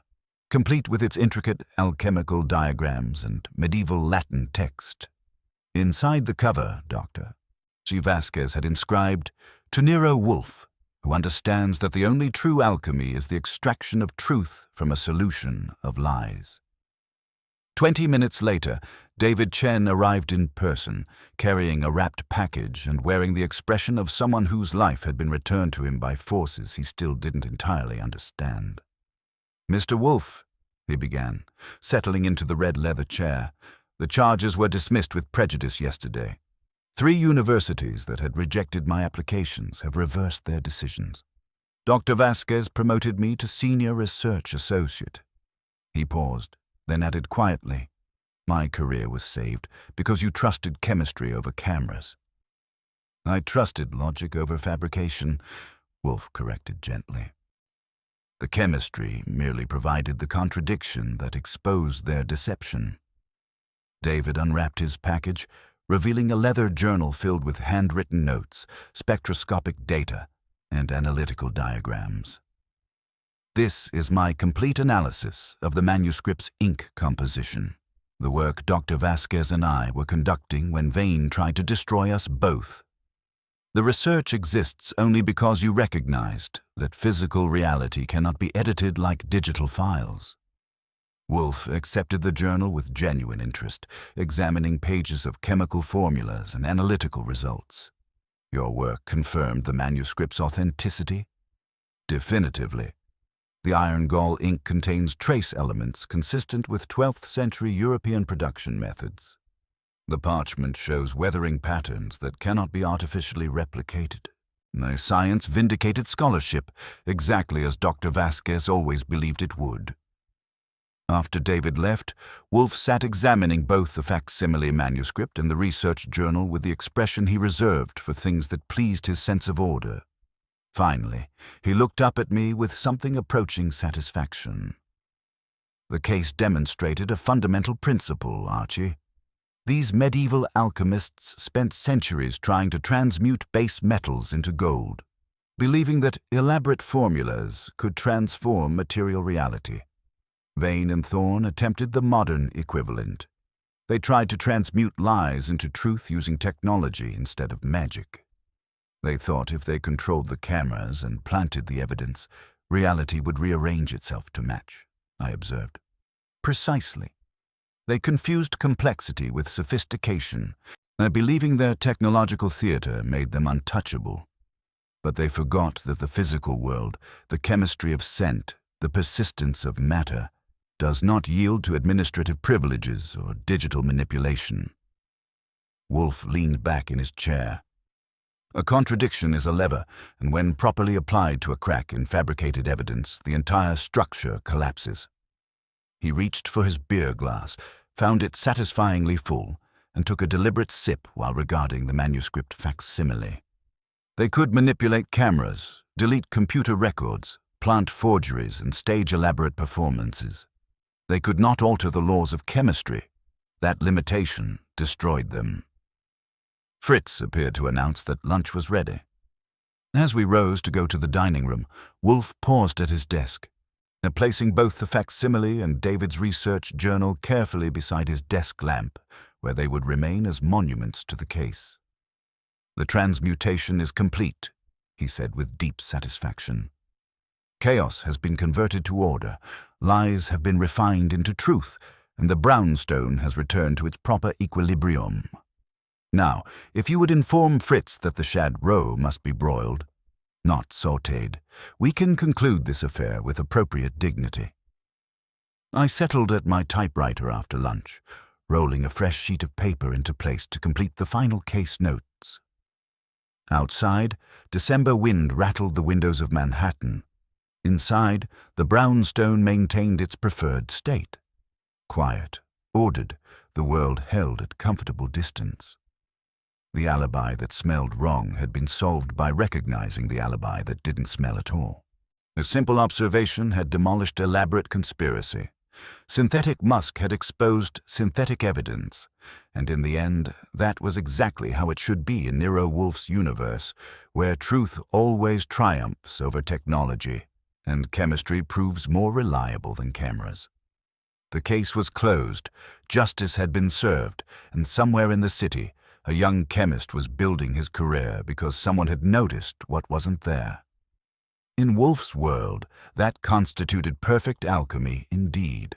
complete with its intricate alchemical diagrams and medieval Latin text. Inside the cover, Dr. C. Vasquez had inscribed, "To Nero Wolfe, who understands that the only true alchemy is the extraction of truth from a solution of lies." 20 minutes later, David Chen arrived in person, carrying a wrapped package and wearing the expression of someone whose life had been returned to him by forces he still didn't entirely understand. "Mr. Wolfe," he began, settling into the red leather chair, "the charges were dismissed with prejudice yesterday. 3 universities that had rejected my applications have reversed their decisions. Dr. Vasquez promoted me to senior research associate." He paused, then added quietly, "My career was saved because you trusted chemistry over cameras." "I trusted logic over fabrication," Wolfe corrected gently. "The chemistry merely provided the contradiction that exposed their deception." David unwrapped his package, revealing a leather journal filled with handwritten notes, spectroscopic data, and analytical diagrams. "This is my complete analysis of the manuscript's ink composition, the work Dr. Vasquez and I were conducting when Vane tried to destroy us both." The research exists only because you recognized that physical reality cannot be edited like digital files. Wolfe accepted the journal with genuine interest, examining pages of chemical formulas and analytical results. Your work confirmed the manuscript's authenticity? Definitively. The iron gall ink contains trace elements consistent with 12th century European production methods. The parchment shows weathering patterns that cannot be artificially replicated. The science vindicated scholarship, exactly as Dr. Vasquez always believed it would. After David left, Wolfe sat examining both the facsimile manuscript and the research journal with the expression he reserved for things that pleased his sense of order. Finally, he looked up at me with something approaching satisfaction. The case demonstrated a fundamental principle, Archie. These medieval alchemists spent centuries trying to transmute base metals into gold, believing that elaborate formulas could transform material reality. Vane and Thorne attempted the modern equivalent. They tried to transmute lies into truth using technology instead of magic. They thought if they controlled the cameras and planted the evidence, reality would rearrange itself to match, I observed. Precisely. They confused complexity with sophistication, believing their technological theater made them untouchable. But they forgot that the physical world, the chemistry of scent, the persistence of matter, does not yield to administrative privileges or digital manipulation. Wolfe leaned back in his chair. A contradiction is a lever, and when properly applied to a crack in fabricated evidence, the entire structure collapses. He reached for his beer glass, found it satisfyingly full, and took a deliberate sip while regarding the manuscript facsimile. They could manipulate cameras, delete computer records, plant forgeries, and stage elaborate performances. They could not alter the laws of chemistry. That limitation destroyed them. Fritz appeared to announce that lunch was ready. As we rose to go to the dining room, Wolfe paused at his desk, placing both the facsimile and David's research journal carefully beside his desk lamp, where they would remain as monuments to the case. "The transmutation is complete," he said with deep satisfaction. "Chaos has been converted to order, lies have been refined into truth, and the brownstone has returned to its proper equilibrium. Now, if you would inform Fritz that the shad roe must be broiled, not sautéed, we can conclude this affair with appropriate dignity." I settled at my typewriter after lunch, rolling a fresh sheet of paper into place to complete the final case notes. Outside, December wind rattled the windows of Manhattan. Inside, the brownstone maintained its preferred state. Quiet, ordered, the world held at comfortable distance. The alibi that smelled wrong had been solved by recognizing the alibi that didn't smell at all. A simple observation had demolished elaborate conspiracy. Synthetic musk had exposed synthetic evidence, and in the end, that was exactly how it should be in Nero Wolfe's universe, where truth always triumphs over technology, and chemistry proves more reliable than cameras. The case was closed, justice had been served, and somewhere in the city, a young chemist was building his career because someone had noticed what wasn't there. In Wolfe's world, that constituted perfect alchemy indeed.